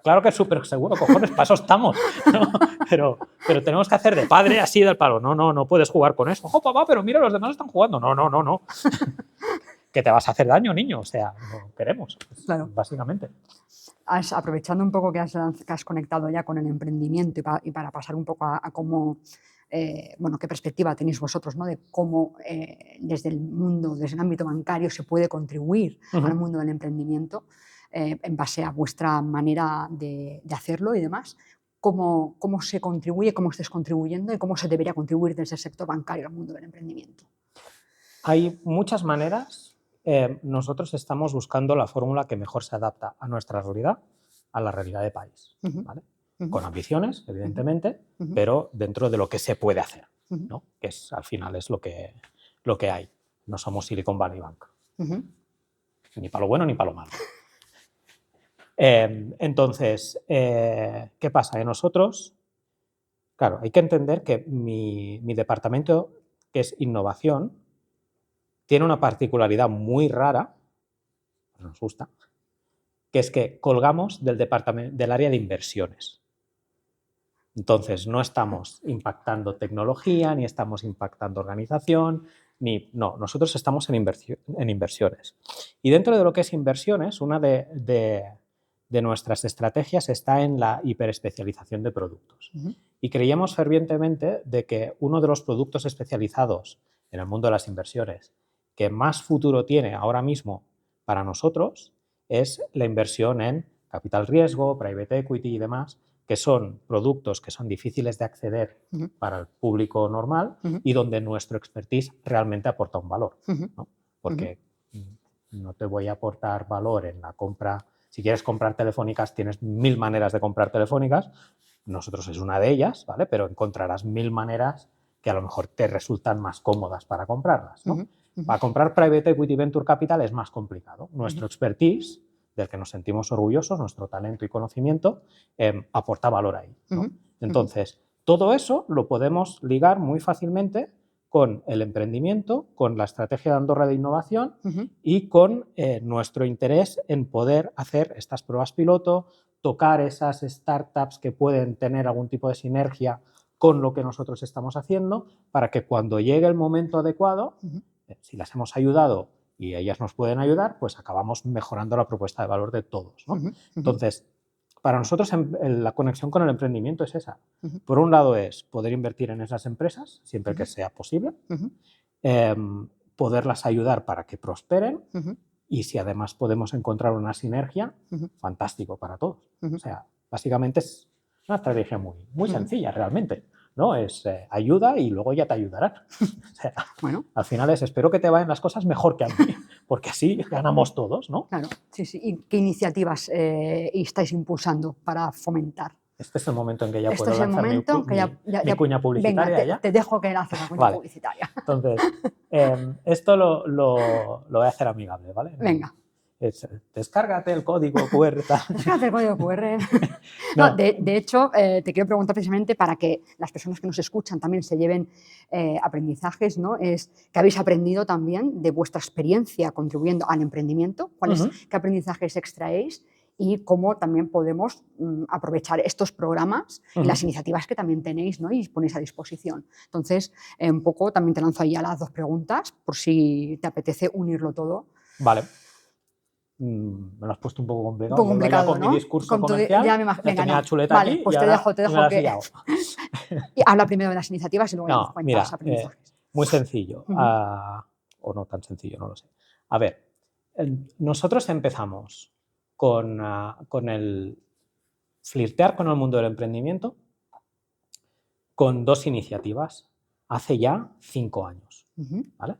[SPEAKER 2] Claro que es súper seguro, cojones, para eso estamos, ¿no? Pero tenemos que hacer de padre así del palo. No puedes jugar con eso. ¡Oh, papá, pero mira, los demás están jugando! No. Que te vas a hacer daño, niño. O sea, no queremos,
[SPEAKER 1] Claro.
[SPEAKER 2] básicamente.
[SPEAKER 1] Aprovechando un poco que has conectado ya con el emprendimiento y para pasar un poco a cómo, qué perspectiva tenéis vosotros, ¿no? De cómo desde el ámbito bancario se puede contribuir al mundo del emprendimiento en base a vuestra manera de hacerlo y demás. ¿Cómo se contribuye, cómo estáis contribuyendo y cómo se debería contribuir desde el sector bancario al mundo del emprendimiento?
[SPEAKER 2] Hay muchas maneras. Nosotros estamos buscando la fórmula que mejor se adapta a nuestra realidad a la realidad de país,
[SPEAKER 1] Ujú.
[SPEAKER 2] ¿vale?
[SPEAKER 1] Ujú.
[SPEAKER 2] Con ambiciones, evidentemente,
[SPEAKER 1] Ujú.
[SPEAKER 2] pero dentro de lo que se puede hacer,
[SPEAKER 1] Ujú.
[SPEAKER 2] ¿no? Que es, al final es lo que hay. No somos Silicon Valley Bank,
[SPEAKER 1] Ujú.
[SPEAKER 2] ni para lo bueno ni para lo malo. Entonces, ¿qué pasa? Que nosotros, claro, hay que entender que mi departamento, que es innovación, tiene una particularidad muy rara, nos gusta, que es que colgamos del área de inversiones. Entonces, no estamos impactando tecnología, ni estamos impactando organización, no, nosotros estamos en inversiones. Y dentro de lo que es inversiones, una de nuestras estrategias está en la hiperespecialización de productos.
[SPEAKER 1] Ujú.
[SPEAKER 2] Y creíamos fervientemente de que uno de los productos especializados en el mundo de las inversiones que más futuro tiene ahora mismo para nosotros es la inversión en capital riesgo, private equity y demás, que son productos que son difíciles de acceder
[SPEAKER 1] Ujú.
[SPEAKER 2] para el público normal
[SPEAKER 1] Ujú.
[SPEAKER 2] y donde nuestro expertise realmente aporta un valor,
[SPEAKER 1] Ujú.
[SPEAKER 2] ¿no? Porque no te voy a aportar valor en la compra. Si quieres comprar telefónicas, tienes 1000 maneras de comprar telefónicas. Nosotros es una de ellas, ¿vale? Pero encontrarás 1000 maneras que a lo mejor te resultan más cómodas para comprarlas, ¿no?
[SPEAKER 1] Ujú. Ujú.
[SPEAKER 2] Para comprar private equity venture capital es más complicado. Nuestro expertise, del que nos sentimos orgullosos, nuestro talento y conocimiento, aporta valor ahí, ¿no?
[SPEAKER 1] Ujú.
[SPEAKER 2] Entonces, todo eso lo podemos ligar muy fácilmente con el emprendimiento, con la estrategia de Andorra de innovación
[SPEAKER 1] Ujú.
[SPEAKER 2] y con nuestro interés en poder hacer estas pruebas piloto, tocar esas startups que pueden tener algún tipo de sinergia con lo que nosotros estamos haciendo, para que cuando llegue el momento adecuado,
[SPEAKER 1] Ujú.
[SPEAKER 2] si las hemos ayudado y ellas nos pueden ayudar, pues acabamos mejorando la propuesta de valor de todos, ¿no?
[SPEAKER 1] Ujú. Ujú.
[SPEAKER 2] Entonces, para nosotros la conexión con el emprendimiento es esa.
[SPEAKER 1] Ujú.
[SPEAKER 2] Por un lado es poder invertir en esas empresas, siempre que
[SPEAKER 1] Ujú.
[SPEAKER 2] sea posible,
[SPEAKER 1] Ujú.
[SPEAKER 2] poderlas ayudar para que prosperen,
[SPEAKER 1] Ujú.
[SPEAKER 2] y si además podemos encontrar una sinergia,
[SPEAKER 1] Ujú.
[SPEAKER 2] fantástico para todos.
[SPEAKER 1] Ujú.
[SPEAKER 2] O sea, básicamente es una estrategia muy
[SPEAKER 1] Ujú.
[SPEAKER 2] sencilla realmente, ¿no? Es ayuda y luego ya te ayudarán. O sea,
[SPEAKER 1] Bueno,
[SPEAKER 2] al final es espero que te vayan las cosas mejor que a mí, porque así ganamos todos, ¿no?
[SPEAKER 1] claro, sí, sí. ¿Y qué iniciativas estáis impulsando para fomentar?
[SPEAKER 2] Este es el momento en que ya
[SPEAKER 1] Este
[SPEAKER 2] puedo
[SPEAKER 1] es el
[SPEAKER 2] lanzar
[SPEAKER 1] momento que
[SPEAKER 2] mi cuña
[SPEAKER 1] venga,
[SPEAKER 2] publicitaria ya.
[SPEAKER 1] te dejo que lances la cuña
[SPEAKER 2] Vale.
[SPEAKER 1] publicitaria.
[SPEAKER 2] Entonces, esto lo voy a hacer amigable, ¿vale?
[SPEAKER 1] Venga.
[SPEAKER 2] Descárgate el código QR. Tal.
[SPEAKER 1] Descárgate el código QR.
[SPEAKER 2] No.
[SPEAKER 1] No, de hecho, te quiero preguntar precisamente para que las personas que nos escuchan también se lleven aprendizajes, ¿no? Es que habéis aprendido también de vuestra experiencia contribuyendo al emprendimiento, qué aprendizajes extraéis y cómo también podemos aprovechar estos programas y las iniciativas que también tenéis, ¿no? Y ponéis a disposición. Entonces, un poco también te lanzo ahí a las dos preguntas, por si te apetece unirlo todo.
[SPEAKER 2] Vale. Me lo has puesto un poco
[SPEAKER 1] Un
[SPEAKER 2] complicado.
[SPEAKER 1] poco
[SPEAKER 2] Yo iba ya
[SPEAKER 1] complicado,
[SPEAKER 2] con mi
[SPEAKER 1] ¿no?
[SPEAKER 2] discurso
[SPEAKER 1] Ya
[SPEAKER 2] comercial,
[SPEAKER 1] me
[SPEAKER 2] ya
[SPEAKER 1] venga,
[SPEAKER 2] tenía
[SPEAKER 1] no.
[SPEAKER 2] la chuleta
[SPEAKER 1] Vale,
[SPEAKER 2] aquí
[SPEAKER 1] pues
[SPEAKER 2] y
[SPEAKER 1] te
[SPEAKER 2] ahora
[SPEAKER 1] dejo
[SPEAKER 2] me la has
[SPEAKER 1] que...
[SPEAKER 2] liado.
[SPEAKER 1] Y habla primero de las iniciativas y luego ya nos
[SPEAKER 2] No,
[SPEAKER 1] cuentas
[SPEAKER 2] mira,
[SPEAKER 1] los aprendizajes.
[SPEAKER 2] muy sencillo.
[SPEAKER 1] Ujú.
[SPEAKER 2] O no tan sencillo, no lo sé. A ver, nosotros empezamos con el flirtear con el mundo del emprendimiento con dos iniciativas hace ya 5 años.
[SPEAKER 1] Ujú.
[SPEAKER 2] ¿Vale?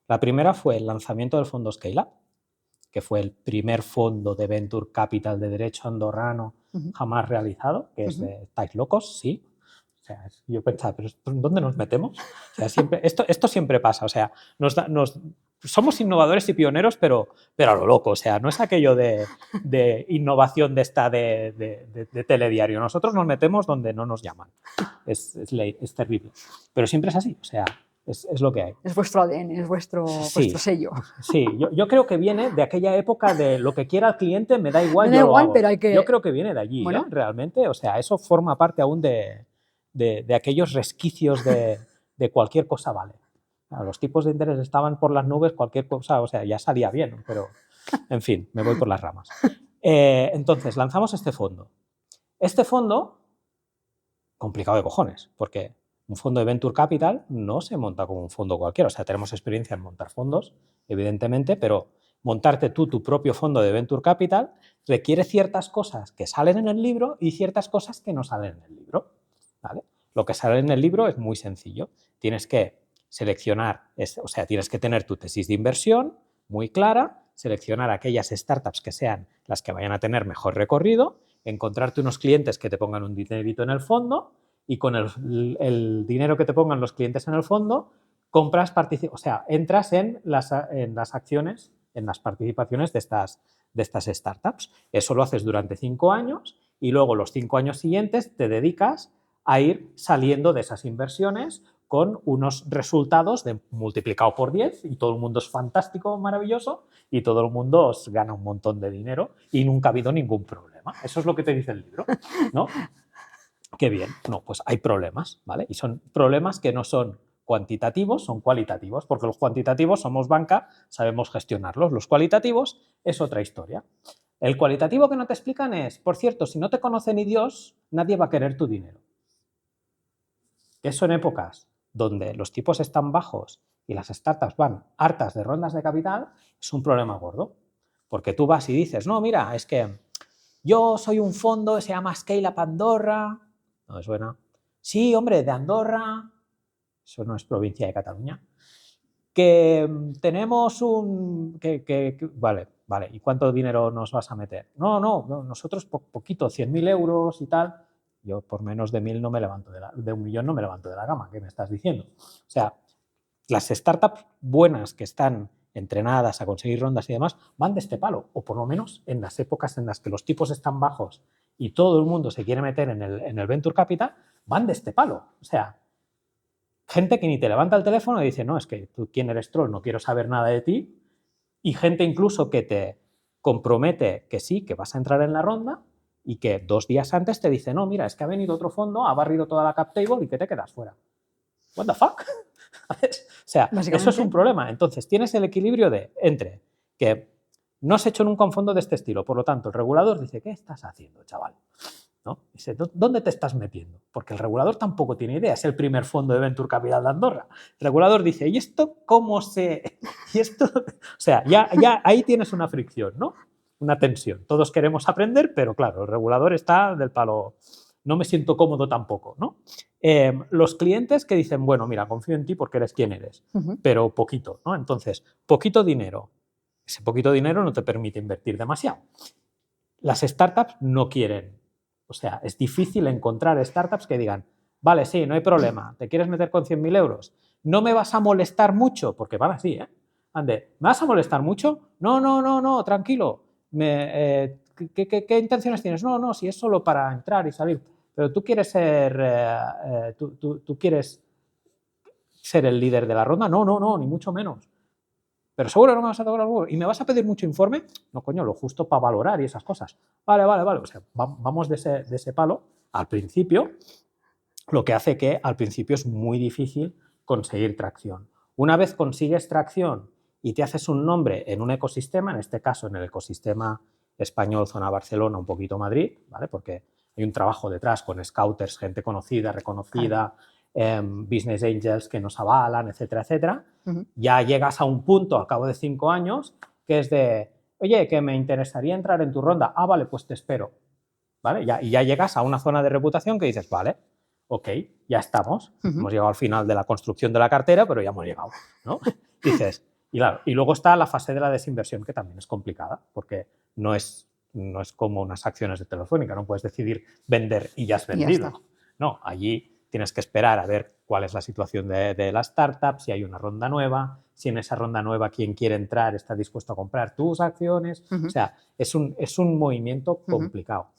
[SPEAKER 2] La primera fue el lanzamiento del fondo Scale Up, que fue el primer fondo de Venture Capital de derecho andorrano
[SPEAKER 1] Ujú.
[SPEAKER 2] jamás realizado, que es de ¿estáis locos? Sí. O sea, yo pensaba, ¿pero dónde nos metemos? O sea, esto siempre pasa. O sea, somos innovadores y pioneros, pero a lo loco. O sea, no es aquello de innovación de telediario. Nosotros nos metemos donde no nos llaman. Es terrible. Pero siempre es así. O sea, es lo que hay.
[SPEAKER 1] Es vuestro ADN, es vuestro sello.
[SPEAKER 2] Sí, yo creo que viene de aquella época de lo que quiera el cliente, me da igual,
[SPEAKER 1] Me da
[SPEAKER 2] yo lo
[SPEAKER 1] igual,
[SPEAKER 2] hago.
[SPEAKER 1] pero hay que...
[SPEAKER 2] Yo creo que viene de allí,
[SPEAKER 1] Bueno.
[SPEAKER 2] realmente. O sea, eso forma parte aún de aquellos resquicios de cualquier cosa vale. Los tipos de interés estaban por las nubes, cualquier cosa, o sea, ya salía bien, pero en fin, me voy por las ramas. Entonces, lanzamos este fondo. Este fondo, complicado de cojones, porque un fondo de Venture Capital no se monta como un fondo cualquiera. O sea, tenemos experiencia en montar fondos, evidentemente, pero montarte tú tu propio fondo de Venture Capital requiere ciertas cosas que salen en el libro y ciertas cosas que no salen en el libro, ¿vale? Lo que sale en el libro es muy sencillo. Tienes que seleccionar, o sea, tienes que tener tu tesis de inversión muy clara, seleccionar aquellas startups que sean las que vayan a tener mejor recorrido, encontrarte unos clientes que te pongan un dinerito en el fondo y con el dinero que te pongan los clientes en el fondo, compras, o sea, entras en las acciones, en las participaciones de estas startups. Eso lo haces durante 5 años y luego los 5 años siguientes te dedicas a ir saliendo de esas inversiones con unos resultados multiplicado por 10 y todo el mundo es fantástico, maravilloso y todo el mundo os gana un montón de dinero y nunca ha habido ningún problema. Eso es lo que te dice el libro, ¿no? Qué bien. No, pues hay problemas, ¿vale? Y son problemas que no son cuantitativos, son cualitativos, porque los cuantitativos somos banca, sabemos gestionarlos. Los cualitativos es otra historia. El cualitativo que no te explican es, por cierto, si no te conoce ni Dios, nadie va a querer tu dinero. Que eso en épocas donde los tipos están bajos y las startups van hartas de rondas de capital, es un problema gordo. Porque tú vas y dices, no, mira, es que yo soy un fondo, se llama Scale Up Andorra. ¿No me suena? Sí, hombre, de Andorra. Eso no es provincia de Cataluña. Que tenemos un... Vale, ¿y cuánto dinero nos vas a meter? No, nosotros poquito, 100.000 euros y tal. Yo por menos de 1.000 no me levanto de 1.000.000 no me levanto de la cama. ¿Qué me estás diciendo? O sea, las startups buenas que están entrenadas a conseguir rondas y demás van de este palo, o por lo menos en las épocas en las que los tipos están bajos y todo el mundo se quiere meter en el Venture Capital, van de este palo. O sea, gente que ni te levanta el teléfono y dice, no, es que tú quién eres troll, no quiero saber nada de ti, y gente incluso que te compromete que sí, que vas a entrar en la ronda y que 2 días antes te dice, no, mira, es que ha venido otro fondo, ha barrido toda la cap table y que te quedas fuera. What the fuck? O sea, eso es un problema. Entonces, tienes el equilibrio entre que no has hecho nunca un fondo de este estilo, por lo tanto, el regulador dice, ¿qué estás haciendo, chaval? ¿No? Dice, ¿dónde te estás metiendo? Porque el regulador tampoco tiene idea, es el primer fondo de Venture Capital de Andorra. El regulador dice, ¿y esto cómo se...? ¿Y esto? O sea, ya ahí tienes una fricción, ¿no? Una tensión. Todos queremos aprender, pero claro, el regulador está del palo... No me siento cómodo tampoco, ¿no? Los clientes que dicen, bueno, mira, confío en ti porque eres quien eres, pero poquito, ¿no? Entonces, poquito dinero. Ese poquito dinero no te permite invertir demasiado. Las startups no quieren. O sea, es difícil encontrar startups que digan, vale, sí, no hay problema, ¿te quieres meter con 100.000 euros? ¿No me vas a molestar mucho? Porque van así, ¿eh? Ande, ¿me vas a molestar mucho? No, tranquilo. ¿Qué intenciones tienes? No, si es solo para entrar y salir. Pero tú quieres tú quieres ser el líder de la ronda. No, ni mucho menos. Pero seguro no me vas a tocar algo. ¿Y me vas a pedir mucho informe? No, coño, lo justo para valorar y esas cosas. Vale. O sea, vamos de ese palo al principio, lo que hace que al principio es muy difícil conseguir tracción. Una vez consigues tracción y te haces un nombre en un ecosistema, en este caso en el ecosistema español, zona Barcelona, un poquito Madrid, ¿vale? Porque hay un trabajo detrás con scouters, gente conocida, reconocida, business angels que nos avalan, etcétera, etcétera. Ya llegas a un punto al cabo de 5 años que es de, oye, que me interesaría entrar en tu ronda. Ah, vale, pues te espero. ¿Vale? Y ya llegas a una zona de reputación que dices, vale, ok, ya estamos. Hemos llegado al final de la construcción de la cartera, pero ya hemos llegado, ¿no? Dices, y claro, y luego está la fase de la desinversión, que también es complicada, porque no es como unas acciones de Telefónica, no puedes decidir vender y ya has vendido. Ya no, allí tienes que esperar a ver cuál es la situación de la startup, si hay una ronda nueva, si en esa ronda nueva quien quiere entrar está dispuesto a comprar tus acciones. O sea, es un movimiento complicado.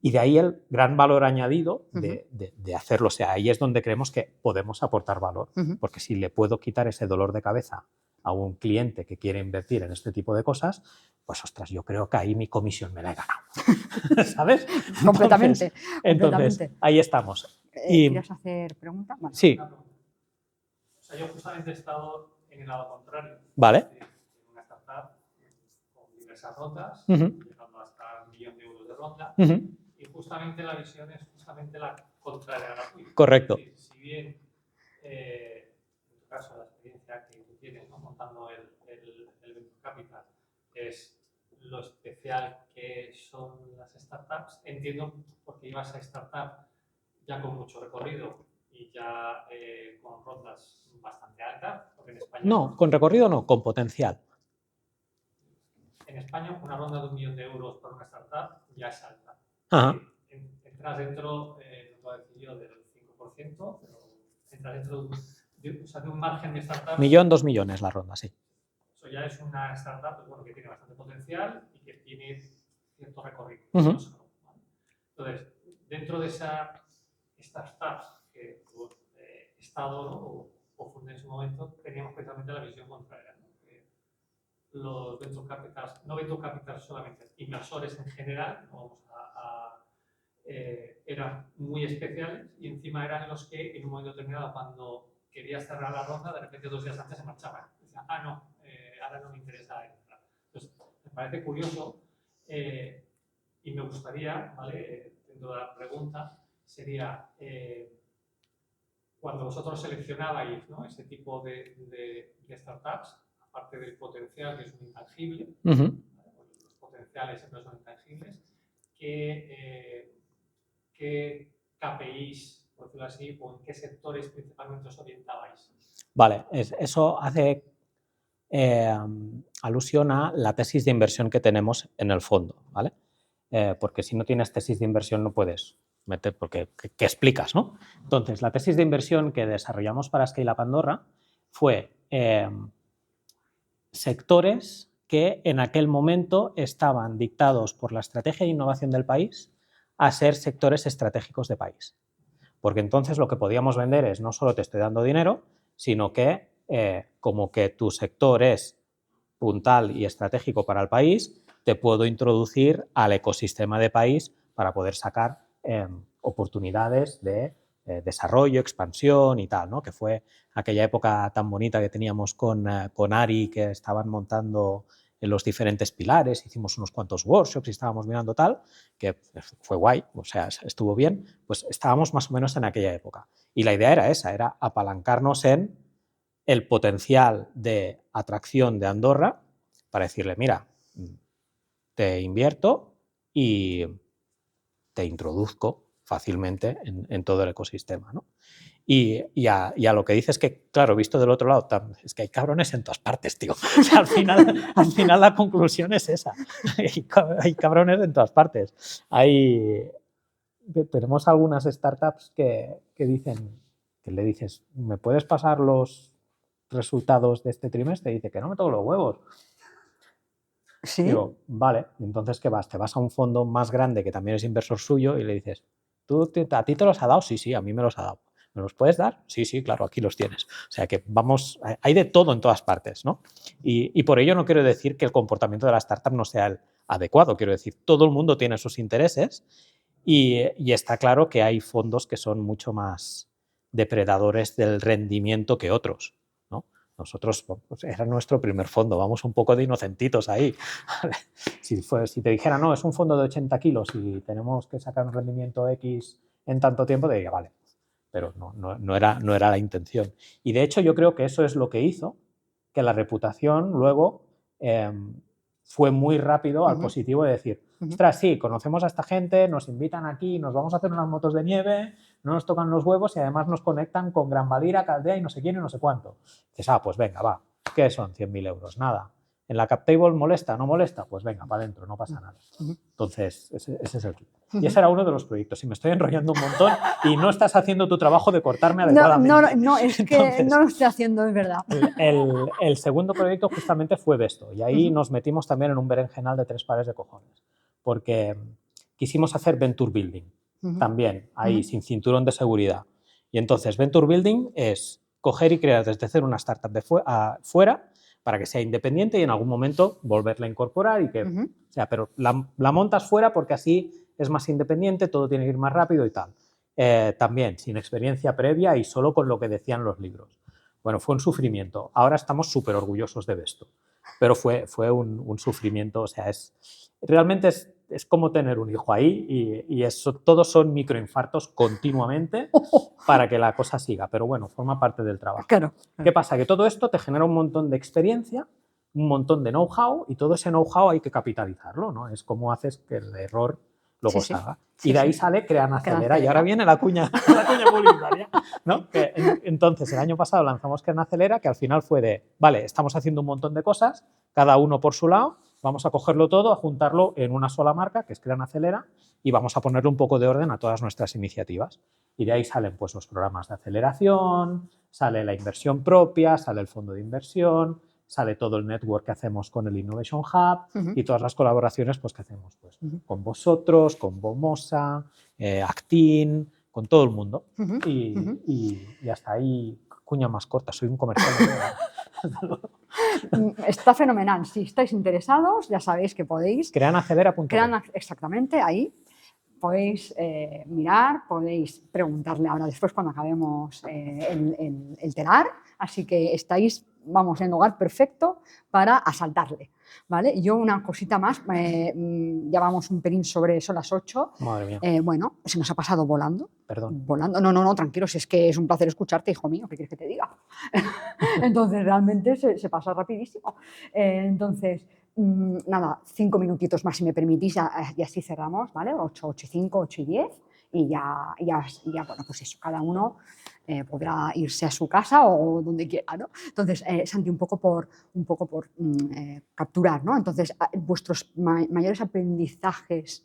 [SPEAKER 2] Y de ahí el gran valor añadido de hacerlo. O sea, ahí es donde creemos que podemos aportar valor. Porque si le puedo quitar ese dolor de cabeza a un cliente que quiere invertir en este tipo de cosas, pues ostras, yo creo que ahí mi comisión me la he ganado. ¿Sabes?
[SPEAKER 1] Completamente.
[SPEAKER 2] Entonces, ahí estamos.
[SPEAKER 1] ¿Quieres hacer pregunta? Vale.
[SPEAKER 2] Sí.
[SPEAKER 3] O sea, yo justamente he estado en el lado contrario.
[SPEAKER 2] Vale.
[SPEAKER 3] En una startup con diversas rondas, llegando hasta 1 millón de euros de ronda, y justamente la visión es justamente la contraria a la tuya.
[SPEAKER 2] Correcto.
[SPEAKER 3] Si bien, en tu caso, la experiencia que tú tienes, ¿no? Montando el Venture Capital es lo especial que son las startups, entiendo porque ibas a startup ya con mucho recorrido y ya con rondas bastante altas, porque en España...
[SPEAKER 2] No, con recorrido no, con potencial.
[SPEAKER 3] En España una ronda de 1 millón de euros para una startup ya es alta.
[SPEAKER 2] Ajá.
[SPEAKER 4] Entras dentro, no puedo decir yo, del 5%, pero entras dentro de un margen de startup.
[SPEAKER 2] 1.000.000, 2 millones la ronda, sí.
[SPEAKER 4] Eso ya es una startup pues, bueno, que tiene bastante potencial y que tiene cierto recorrido.
[SPEAKER 2] Uh-huh.
[SPEAKER 4] Entonces, dentro de esa startup que he estado, ¿no? o fundé en su momento, teníamos precisamente la visión contraria, ¿no? Que los venture capitals, no venture capitals solamente, inversores en general, no vamos eran muy especiales y encima eran los que en un momento determinado, cuando querías cerrar la ronda, de repente 2 días antes se marchaban. Decían, no, ahora no me interesa entrar. Entonces, me parece curioso y me gustaría, ¿vale? Dentro de la pregunta, sería cuando vosotros seleccionabais, ¿no? Ese tipo de startups, aparte del potencial, que es un intangible,
[SPEAKER 2] Uh-huh.
[SPEAKER 4] los potenciales siempre son intangibles, ¿qué KPIs, por decirlo así, o en qué sectores principalmente os orientabais?
[SPEAKER 2] Vale, eso hace alusión a la tesis de inversión que tenemos en el fondo, ¿vale? Porque si no tienes tesis de inversión no puedes meter, porque ¿qué explicas, no? Entonces, la tesis de inversión que desarrollamos para Scale Up Andorra fue sectores que en aquel momento estaban dictados por la estrategia de innovación del país a ser sectores estratégicos de país. Porque entonces lo que podíamos vender es no solo te estoy dando dinero, sino que como que tu sector es puntal y estratégico para el país, te puedo introducir al ecosistema de país para poder sacar oportunidades de desarrollo, expansión y tal, ¿no? Que fue aquella época tan bonita que teníamos con Ari, que estaban montando en los diferentes pilares, hicimos unos cuantos workshops y estábamos mirando tal, que fue guay, o sea, estuvo bien, pues estábamos más o menos en aquella época. Y la idea era esa, era apalancarnos en el potencial de atracción de Andorra para decirle, mira, te invierto y te introduzco fácilmente en todo el ecosistema, ¿no? Y a lo que dices que, claro, visto del otro lado, es que hay cabrones en todas partes, tío. O sea, al final la conclusión es esa. Hay cabrones en todas partes. Tenemos algunas startups que dicen, que le dices, ¿me puedes pasar los resultados de este trimestre? Y dice que no me toco los huevos.
[SPEAKER 1] ¿Sí?
[SPEAKER 2] Digo, vale, entonces ¿qué vas? Te vas a un fondo más grande que también es inversor suyo y le dices, ¿a ti te los ha dado? Sí, sí, a mí me los ha dado. ¿Me los puedes dar? Sí, sí, claro, aquí los tienes. O sea que vamos, hay de todo en todas partes, ¿no? Y por ello no quiero decir que el comportamiento de la startup no sea el adecuado, quiero decir, todo el mundo tiene sus intereses y está claro que hay fondos que son mucho más depredadores del rendimiento que otros, ¿no? Nosotros, pues, era nuestro primer fondo, vamos un poco de inocentitos ahí. Si te dijera, no, es un fondo de 80 kilos y tenemos que sacar un rendimiento X en tanto tiempo, te diría, vale, pero no era la intención. Y de hecho yo creo que eso es lo que hizo que la reputación luego fue muy rápido al positivo de decir, ostras, sí, conocemos a esta gente, nos invitan aquí, nos vamos a hacer unas motos de nieve, no nos tocan los huevos y además nos conectan con Gran Valira, Caldea y no sé quién y no sé cuánto. Dices, pues venga, va, ¿qué son 100.000 euros? Nada. ¿En la cap table molesta? ¿No molesta? Pues venga, para adentro, no pasa nada. Entonces, ese es el kit. Y ese era uno de los proyectos. Y me estoy enrollando un montón y no estás haciendo tu trabajo de cortarme adecuadamente.
[SPEAKER 1] No, es que entonces, no lo estoy haciendo, es verdad.
[SPEAKER 2] El segundo proyecto justamente fue Vesto. Y ahí nos metimos también en un berenjenal de 3 pares de cojones. Porque quisimos hacer Venture Building. También, ahí, sin cinturón de seguridad. Y entonces, Venture Building es coger y crear desde cero una startup de fuera para que sea independiente y en algún momento volverla a incorporar y que, o sea, pero la montas fuera porque así es más independiente, todo tiene que ir más rápido y tal. También sin experiencia previa y solo con lo que decían los libros. Bueno, fue un sufrimiento. Ahora estamos súper orgullosos de esto, pero fue un sufrimiento, o sea, realmente es como tener un hijo ahí y eso, todos son microinfartos continuamente para que la cosa siga, pero bueno, forma parte del trabajo.
[SPEAKER 1] Claro.
[SPEAKER 2] ¿Qué pasa? Que todo esto te genera un montón de experiencia, un montón de know-how y todo ese know-how hay que capitalizarlo, ¿no? Es como haces que el error luego salga. Y de ahí sale Crean Acelera y ahora viene la cuña publicitaria, ¿no? Entonces, el año pasado lanzamos Crean Acelera, que al final fue de, vale, estamos haciendo un montón de cosas, cada uno por su lado, vamos a cogerlo todo, a juntarlo en una sola marca, que es Crean Acelera, y vamos a ponerle un poco de orden a todas nuestras iniciativas. Y de ahí salen pues, los programas de aceleración, sale la inversión propia, sale el fondo de inversión, sale todo el network que hacemos con el Innovation Hub y todas las colaboraciones pues, que hacemos pues, con vosotros, con Bomosa, Actin, con todo el mundo. Y hasta ahí, cuña más corta, soy un comercial.
[SPEAKER 1] Está fenomenal. Si estáis interesados, ya sabéis que podéis.
[SPEAKER 2] Creanacelera.com.
[SPEAKER 1] Exactamente, ahí. Podéis mirar, podéis preguntarle ahora después cuando acabemos el telar. Así que estáis, vamos, en el lugar perfecto para asaltarle, ¿vale? Yo una cosita más, ya vamos un pelín sobre, son las 8.
[SPEAKER 2] Madre mía.
[SPEAKER 1] Bueno, se nos ha pasado volando.
[SPEAKER 2] Perdón.
[SPEAKER 1] Volando. No, tranquilo, si es que es un placer escucharte, hijo mío, ¿qué quieres que te diga? Entonces, realmente se pasa rapidísimo. Entonces, nada, 5 minutitos más si me permitís y así cerramos, ¿vale? 8 y 5, 8 y 10 y ya, bueno, pues eso, cada uno podrá irse a su casa o donde quiera, ¿no? Entonces, Santi, un poco por capturar, ¿no? Entonces, vuestros mayores aprendizajes,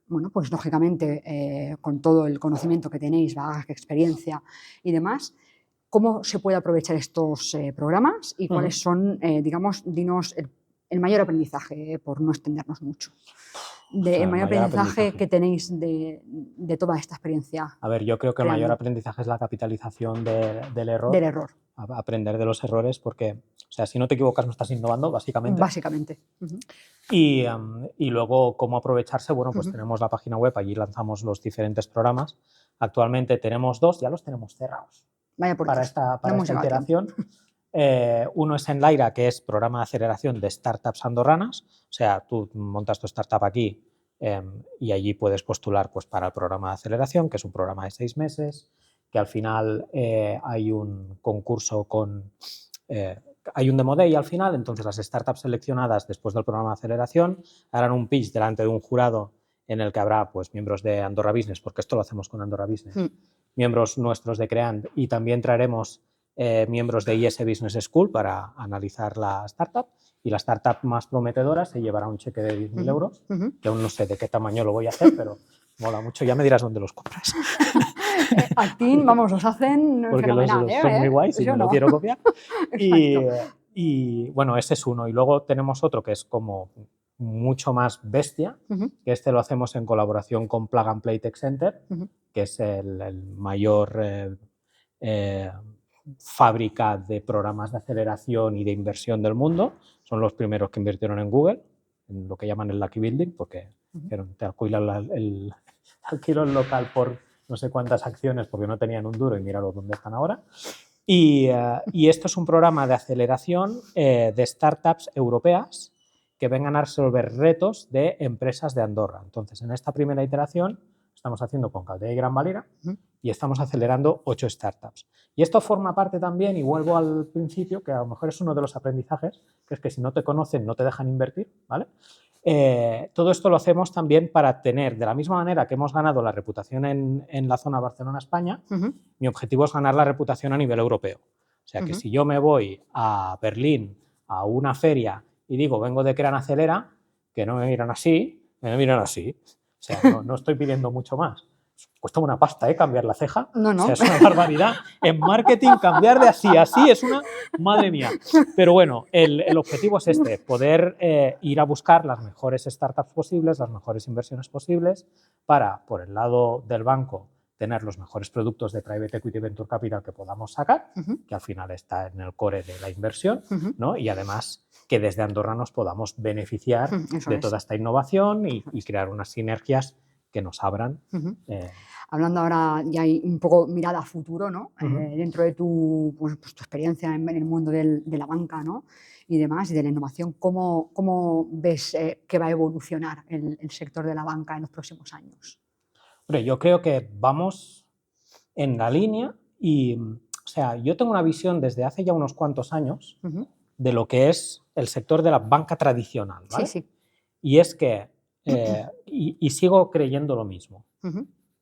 [SPEAKER 1] bueno, pues lógicamente con todo el conocimiento que tenéis, bagaje, experiencia y demás, ¿cómo se puede aprovechar estos programas y cuáles son, digamos, dinos el mayor aprendizaje, por no extendernos mucho? El mayor aprendizaje que tenéis de toda esta experiencia.
[SPEAKER 2] A ver, yo creo que el mayor aprendizaje es la capitalización del error.
[SPEAKER 1] Del error.
[SPEAKER 2] Aprender de los errores porque, o sea, si no te equivocas no estás innovando, básicamente.
[SPEAKER 1] Básicamente.
[SPEAKER 2] Y luego, ¿cómo aprovecharse? Bueno, pues tenemos la página web, allí lanzamos los diferentes programas. Actualmente tenemos 2, ya los tenemos cerrados.
[SPEAKER 1] Vaya por
[SPEAKER 2] para
[SPEAKER 1] Dios.
[SPEAKER 2] esta
[SPEAKER 1] No
[SPEAKER 2] iteración. Uno es Enlaira, que es programa de aceleración de startups andorranas. O sea, tú montas tu startup aquí y allí puedes postular pues, para el programa de aceleración, que es un programa de 6 meses, que al final hay un concurso con... hay un demo day al final, entonces las startups seleccionadas después del programa de aceleración harán un pitch delante de un jurado en el que habrá pues, miembros de Andorra Business, porque esto lo hacemos con Andorra Business, miembros nuestros de Creant, y también traeremos miembros de IS Business School para analizar la startup, y la startup más prometedora se llevará un cheque de 10.000 euros, que aún no sé de qué tamaño lo voy a hacer, pero mola mucho, ya me dirás dónde los compras.
[SPEAKER 1] Actin, vamos, los hacen
[SPEAKER 2] porque
[SPEAKER 1] fenomenal,
[SPEAKER 2] son muy guays y
[SPEAKER 1] yo
[SPEAKER 2] me lo quiero copiar. Y bueno, ese es uno. Y luego tenemos otro que es como mucho más bestia, que este lo hacemos en colaboración con Plug and Play Tech Center, que es el mayor fábrica de programas de aceleración y de inversión del mundo. Son los primeros que invirtieron en Google, en lo que llaman el Lucky Building, porque te alquilan el local por no sé cuántas acciones porque no tenían un duro y míralo dónde están ahora. Y esto es un programa de aceleración de startups europeas que vengan a resolver retos de empresas de Andorra. Entonces, en esta primera iteración estamos haciendo con Caldea y Gran Valira y estamos acelerando 8 startups. Y esto forma parte también, y vuelvo al principio, que a lo mejor es uno de los aprendizajes, que es que si no te conocen no te dejan invertir, ¿vale? Todo esto lo hacemos también para tener, de la misma manera que hemos ganado la reputación en la zona Barcelona-España, mi objetivo es ganar la reputación a nivel europeo. O sea que si yo me voy a Berlín a una feria y digo vengo de Creanacelera, que no me miran así, me miran así. O sea, no estoy pidiendo mucho más. Cuesta una pasta, cambiar la ceja.
[SPEAKER 1] No.
[SPEAKER 2] O sea, es una barbaridad. En marketing, cambiar de así a así es una... Madre mía. Pero bueno, el objetivo es este, poder ir a buscar las mejores startups posibles, las mejores inversiones posibles, para, por el lado del banco, tener los mejores productos de Private Equity Venture Capital que podamos sacar, que al final está en el core de la inversión, ¿no? Y además que desde Andorra nos podamos beneficiar de toda esta innovación y crear unas sinergias que nos abran.
[SPEAKER 1] Hablando ahora ya hay un poco mirada a futuro, ¿no? Dentro de tu experiencia en el mundo de la banca, ¿no? Y demás, y de la innovación, ¿cómo ves que va a evolucionar el sector de la banca en los próximos años?
[SPEAKER 2] Hombre, yo creo que vamos en la línea y, o sea, yo tengo una visión desde hace ya unos cuantos años de lo que es el sector de la banca tradicional, ¿vale?
[SPEAKER 1] Sí.
[SPEAKER 2] Y es que, y sigo creyendo lo mismo,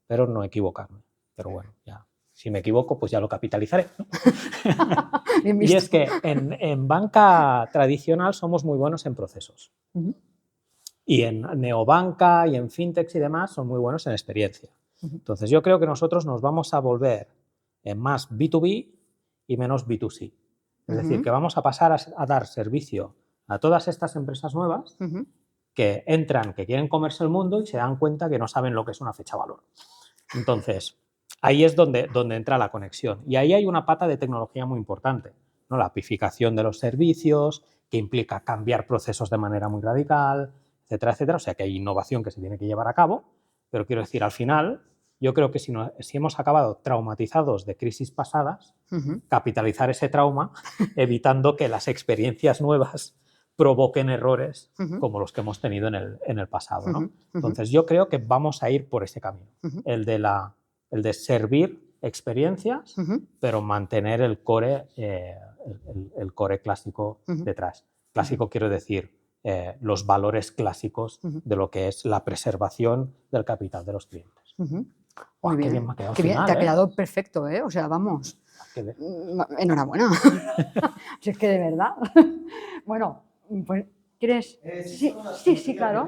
[SPEAKER 2] pero no equivocarme. Pero bueno, ya, si me equivoco, pues ya lo capitalizaré, ¿no? Y es que en banca tradicional somos muy buenos en procesos. Y en neobanca y en fintechs y demás son muy buenos en experiencia. Entonces yo creo que nosotros nos vamos a volver más B2B y menos B2C. Es decir, que vamos a pasar a dar servicio a todas estas empresas nuevas que entran, que quieren comerse el mundo y se dan cuenta que no saben lo que es una fecha valor. Entonces, ahí es donde entra la conexión. Y ahí hay una pata de tecnología muy importante, ¿no? La apificación de los servicios, que implica cambiar procesos de manera muy radical, etcétera, etcétera. O sea que hay innovación que se tiene que llevar a cabo, pero quiero decir, al final, yo creo que si hemos acabado traumatizados de crisis pasadas, capitalizar ese trauma, evitando que las experiencias nuevas provoquen errores como los que hemos tenido en el pasado, ¿no? Entonces yo creo que vamos a ir por ese camino, el de servir experiencias, pero mantener el core clásico detrás. Clásico quiero decir los valores clásicos de lo que es la preservación del capital de los clientes.
[SPEAKER 1] Muy bien.
[SPEAKER 2] Qué bien me ha quedado
[SPEAKER 1] Qué bien,
[SPEAKER 2] final,
[SPEAKER 1] te ha quedado perfecto, ¿eh? O sea, vamos. Enhorabuena. Si es que de verdad. Bueno, pues, ¿quieres? Sí, claro.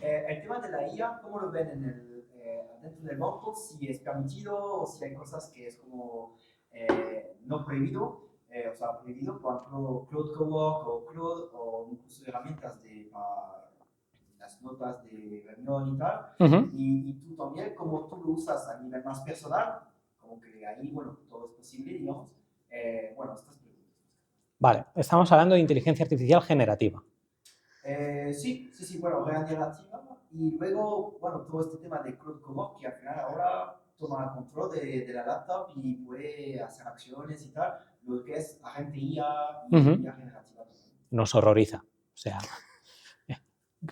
[SPEAKER 5] El tema de la IA, ¿cómo lo ven dentro del banco? Si es permitido o si hay cosas que es como no prohibido, o sea, prohibido, por ejemplo, Cloud Cowork o Cloud o incluso herramientas para las notas de reunión y tal. Y tú también, como tú lo usas a nivel más personal, como que ahí, bueno, todo es posible, digamos. Bueno, estas preguntas.
[SPEAKER 2] Vale, estamos hablando de inteligencia artificial generativa.
[SPEAKER 5] Sí, bueno, generativa. Y luego, bueno, todo este tema de Cloud Cowork, que al final ahora toma control de la laptop y puede hacer acciones y tal, lo que es agente IA y IA generativa.
[SPEAKER 2] Nos horroriza. O sea,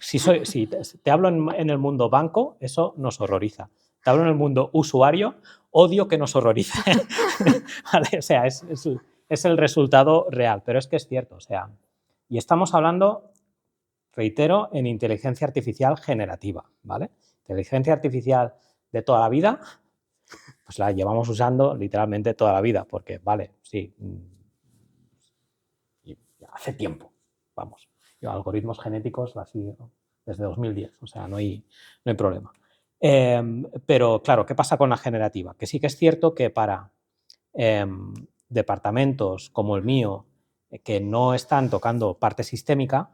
[SPEAKER 2] si te hablo en el mundo banco, eso nos horroriza. Te hablo en el mundo usuario, odio que nos horrorice. ¿Vale? O sea, es el resultado real, pero es que es cierto. O sea, y estamos hablando, reitero, en inteligencia artificial generativa, ¿vale? Inteligencia artificial de toda la vida, pues la llevamos usando literalmente toda la vida, porque, vale, sí, hace tiempo, vamos. Yo, algoritmos genéticos así desde 2010, o sea, no hay problema. Pero, claro, ¿qué pasa con la generativa? Que sí que es cierto que para departamentos como el mío, que no están tocando parte sistémica,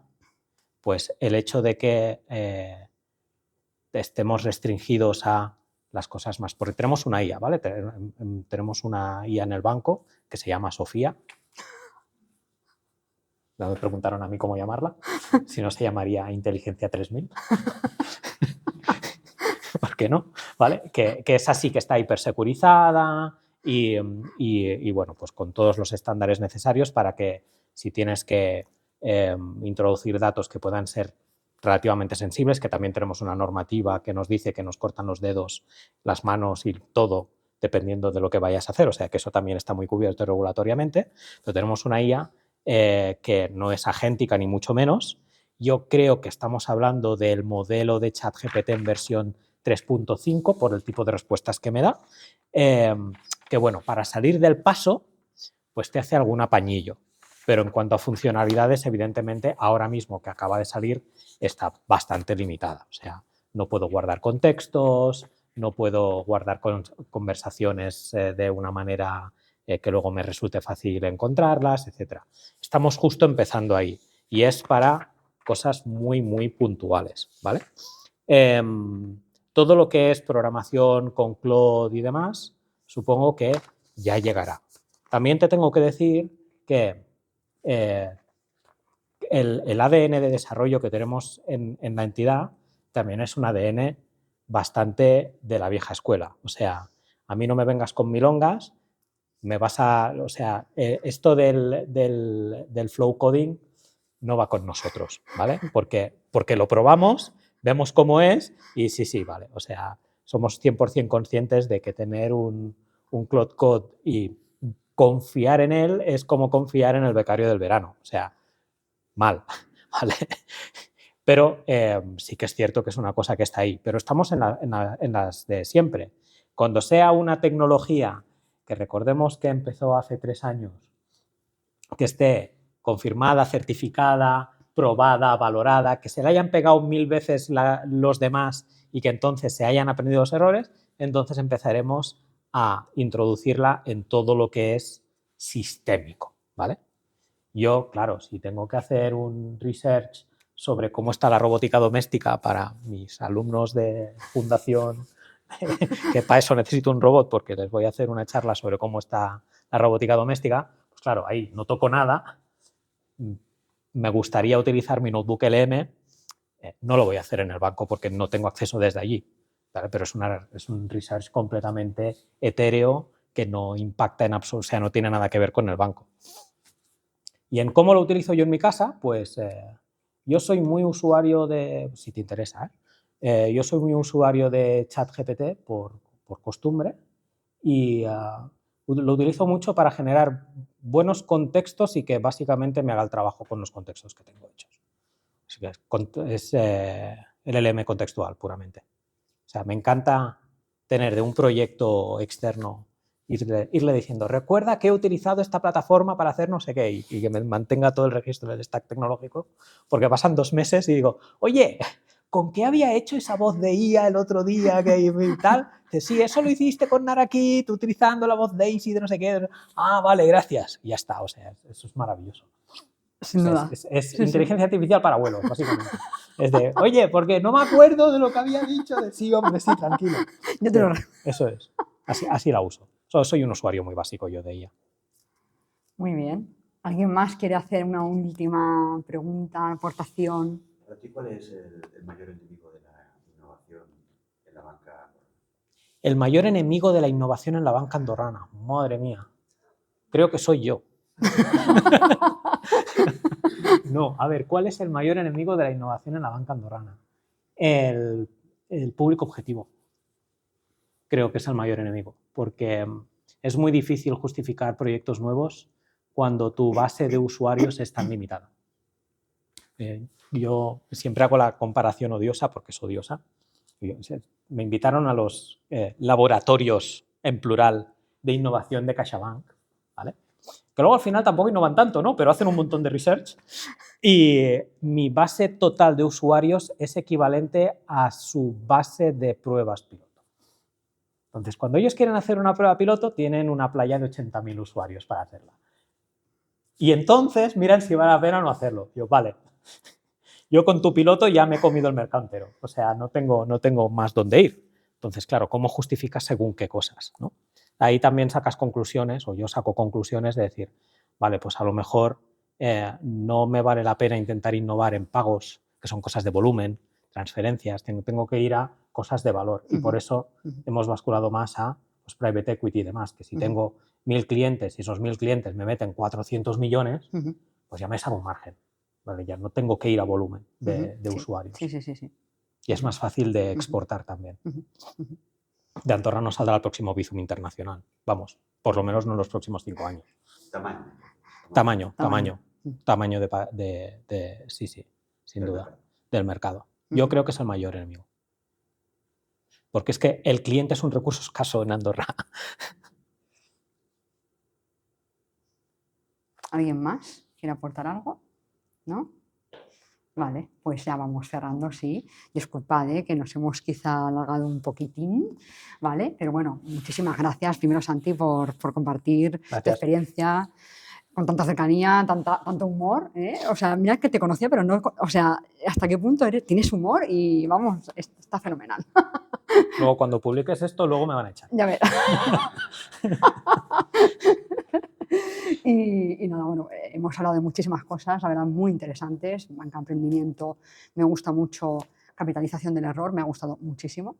[SPEAKER 2] pues el hecho de que estemos restringidos a las cosas más... Porque tenemos una IA, ¿vale? Tenemos una IA en el banco que se llama Sofía. Me preguntaron a mí cómo llamarla, si no se llamaría Inteligencia 3000. ¿Por qué no? ¿Vale? Que es así, que está hipersecurizada y bueno, pues con todos los estándares necesarios para que si tienes que introducir datos que puedan ser relativamente sensibles, que también tenemos una normativa que nos dice que nos cortan los dedos, las manos y todo, dependiendo de lo que vayas a hacer, o sea que eso también está muy cubierto regulatoriamente, pero tenemos una IA que no es agéntica ni mucho menos. Yo creo que estamos hablando del modelo de ChatGPT en versión 3.5 por el tipo de respuestas que me da, que bueno, para salir del paso, pues te hace algún apañillo. Pero en cuanto a funcionalidades, evidentemente, ahora mismo que acaba de salir, está bastante limitada. O sea, no puedo guardar contextos, no puedo guardar conversaciones de una manera que luego me resulte fácil encontrarlas, etc. Estamos justo empezando ahí y es para cosas muy, muy puntuales, ¿vale? Todo lo que es programación con Claude y demás, supongo que ya llegará. También te tengo que decir que el ADN de desarrollo que tenemos en la entidad también es un ADN bastante de la vieja escuela. O sea, a mí no me vengas con milongas, o sea, esto del flow coding no va con nosotros, ¿vale? Porque lo probamos, vemos cómo es y sí, vale. O sea, somos 100% conscientes de que tener un Cloud Code y confiar en él es como confiar en el becario del verano. O sea, mal, ¿vale? Pero sí que es cierto que es una cosa que está ahí. Pero estamos en las de siempre. Cuando sea una tecnología que recordemos que empezó hace 3 años, que esté confirmada, certificada, probada, valorada, que se le hayan pegado 1000 veces los demás y que entonces se hayan aprendido los errores, entonces empezaremos a introducirla en todo lo que es sistémico, ¿vale? Yo, claro, si tengo que hacer un research sobre cómo está la robótica doméstica para mis alumnos de fundación, que para eso necesito un robot porque les voy a hacer una charla sobre cómo está la robótica doméstica, pues claro, ahí no toco nada. Me gustaría utilizar mi notebook LM, no lo voy a hacer en el banco porque no tengo acceso desde allí, ¿vale? Pero es un research completamente etéreo que no impacta en absoluto, o sea, no tiene nada que ver con el banco. ¿Y en cómo lo utilizo yo en mi casa? Pues yo soy muy usuario de, si te interesa, yo soy muy usuario de ChatGPT por costumbre y lo utilizo mucho para generar buenos contextos y que básicamente me haga el trabajo con los contextos que tengo hechos. Así que es LLM contextual puramente. O sea, me encanta tener de un proyecto externo irle diciendo, recuerda que he utilizado esta plataforma para hacer no sé qué y que me mantenga todo el registro del stack tecnológico, porque pasan 2 meses y digo, oye, ¿con qué había hecho esa voz de IA el otro día y tal? Dice, sí, eso lo hiciste con Narakit utilizando la voz Daisy de no sé qué. Ah, vale, gracias. Y ya está, o sea, eso es maravilloso.
[SPEAKER 1] Sin duda.
[SPEAKER 2] Es sí, inteligencia artificial para abuelos, básicamente. Es de, oye, porque no me acuerdo de lo que había dicho. Sí, hombre, sí, tranquilo.
[SPEAKER 1] Yo te lo...
[SPEAKER 2] Eso es. Así la uso. Soy un usuario muy básico yo de ella.
[SPEAKER 1] Muy bien. ¿Alguien más quiere hacer una última pregunta, aportación?
[SPEAKER 6] ¿Para ti cuál es el mayor enemigo de la innovación en la banca?
[SPEAKER 2] El mayor enemigo de la innovación en la banca andorrana. Madre mía. Creo que soy yo. No, a ver, ¿cuál es el mayor enemigo de la innovación en la banca andorrana? El público objetivo. Creo que es el mayor enemigo, porque es muy difícil justificar proyectos nuevos cuando tu base de usuarios es tan limitada. Yo siempre hago la comparación odiosa, porque es odiosa. Me invitaron a los laboratorios, en plural, de innovación de CaixaBank, ¿vale? Que luego al final tampoco innovan tanto, ¿no? Pero hacen un montón de research. Y mi base total de usuarios es equivalente a su base de pruebas piloto. Entonces, cuando ellos quieren hacer una prueba piloto, tienen una playa de 80.000 usuarios para hacerla. Y entonces miran si vale la pena o no hacerlo. Yo, vale, yo con tu piloto ya me he comido el mercado entero. O sea, no tengo más dónde ir. Entonces, claro, ¿cómo justificas según qué cosas, ¿no? Ahí también sacas conclusiones, o yo saco conclusiones de decir, vale, pues a lo mejor no me vale la pena intentar innovar en pagos, que son cosas de volumen, transferencias, tengo que ir a cosas de valor. Y por eso hemos basculado más a pues, private equity y demás, que si tengo 1000 clientes y esos 1000 clientes me meten 400 millones, pues ya me salgo un margen. Vale, ya no tengo que ir a volumen de usuarios.
[SPEAKER 1] Sí.
[SPEAKER 2] Y es más fácil de exportar también. De Andorra no saldrá el próximo Bizum internacional. Vamos, por lo menos no en los próximos 5 años. Tamaño. Sí, sin duda, del mercado. Yo creo que es el mayor enemigo. Porque es que el cliente es un recurso escaso en Andorra.
[SPEAKER 1] ¿Alguien más quiere aportar algo? ¿No? Vale, pues ya vamos cerrando, sí. Disculpad, que nos hemos quizá alargado un poquitín, ¿vale? Pero bueno, muchísimas gracias, primero Santi, por compartir tu experiencia con tanta cercanía, tanto humor, ¿eh? O sea, mira que te conocía, pero no, o sea, hasta qué punto tienes humor y vamos, está fenomenal.
[SPEAKER 2] Luego cuando publiques esto, luego me van a echar.
[SPEAKER 1] Ya verás. Y nada, bueno, hemos hablado de muchísimas cosas, la verdad, muy interesantes. Banca emprendimiento, me gusta mucho capitalización del error, me ha gustado muchísimo.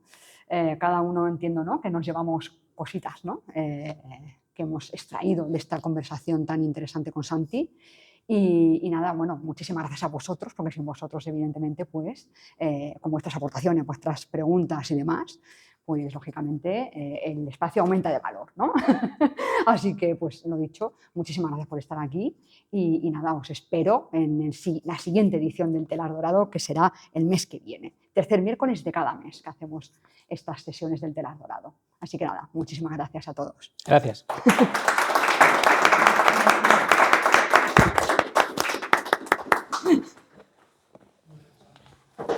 [SPEAKER 1] Cada uno entiendo, ¿no?, que nos llevamos cositas, ¿no?, que hemos extraído de esta conversación tan interesante con Santi. Y nada, bueno, muchísimas gracias a vosotros, porque sin vosotros, evidentemente, pues, con vuestras aportaciones, vuestras preguntas y demás, pues lógicamente el espacio aumenta de valor, ¿no? Así que, pues lo dicho, muchísimas gracias por estar aquí y nada, os espero en la siguiente edición del Telar Dorado, que será el mes que viene, tercer miércoles de cada mes que hacemos estas sesiones del Telar Dorado. Así que nada, muchísimas gracias a todos.
[SPEAKER 2] Gracias.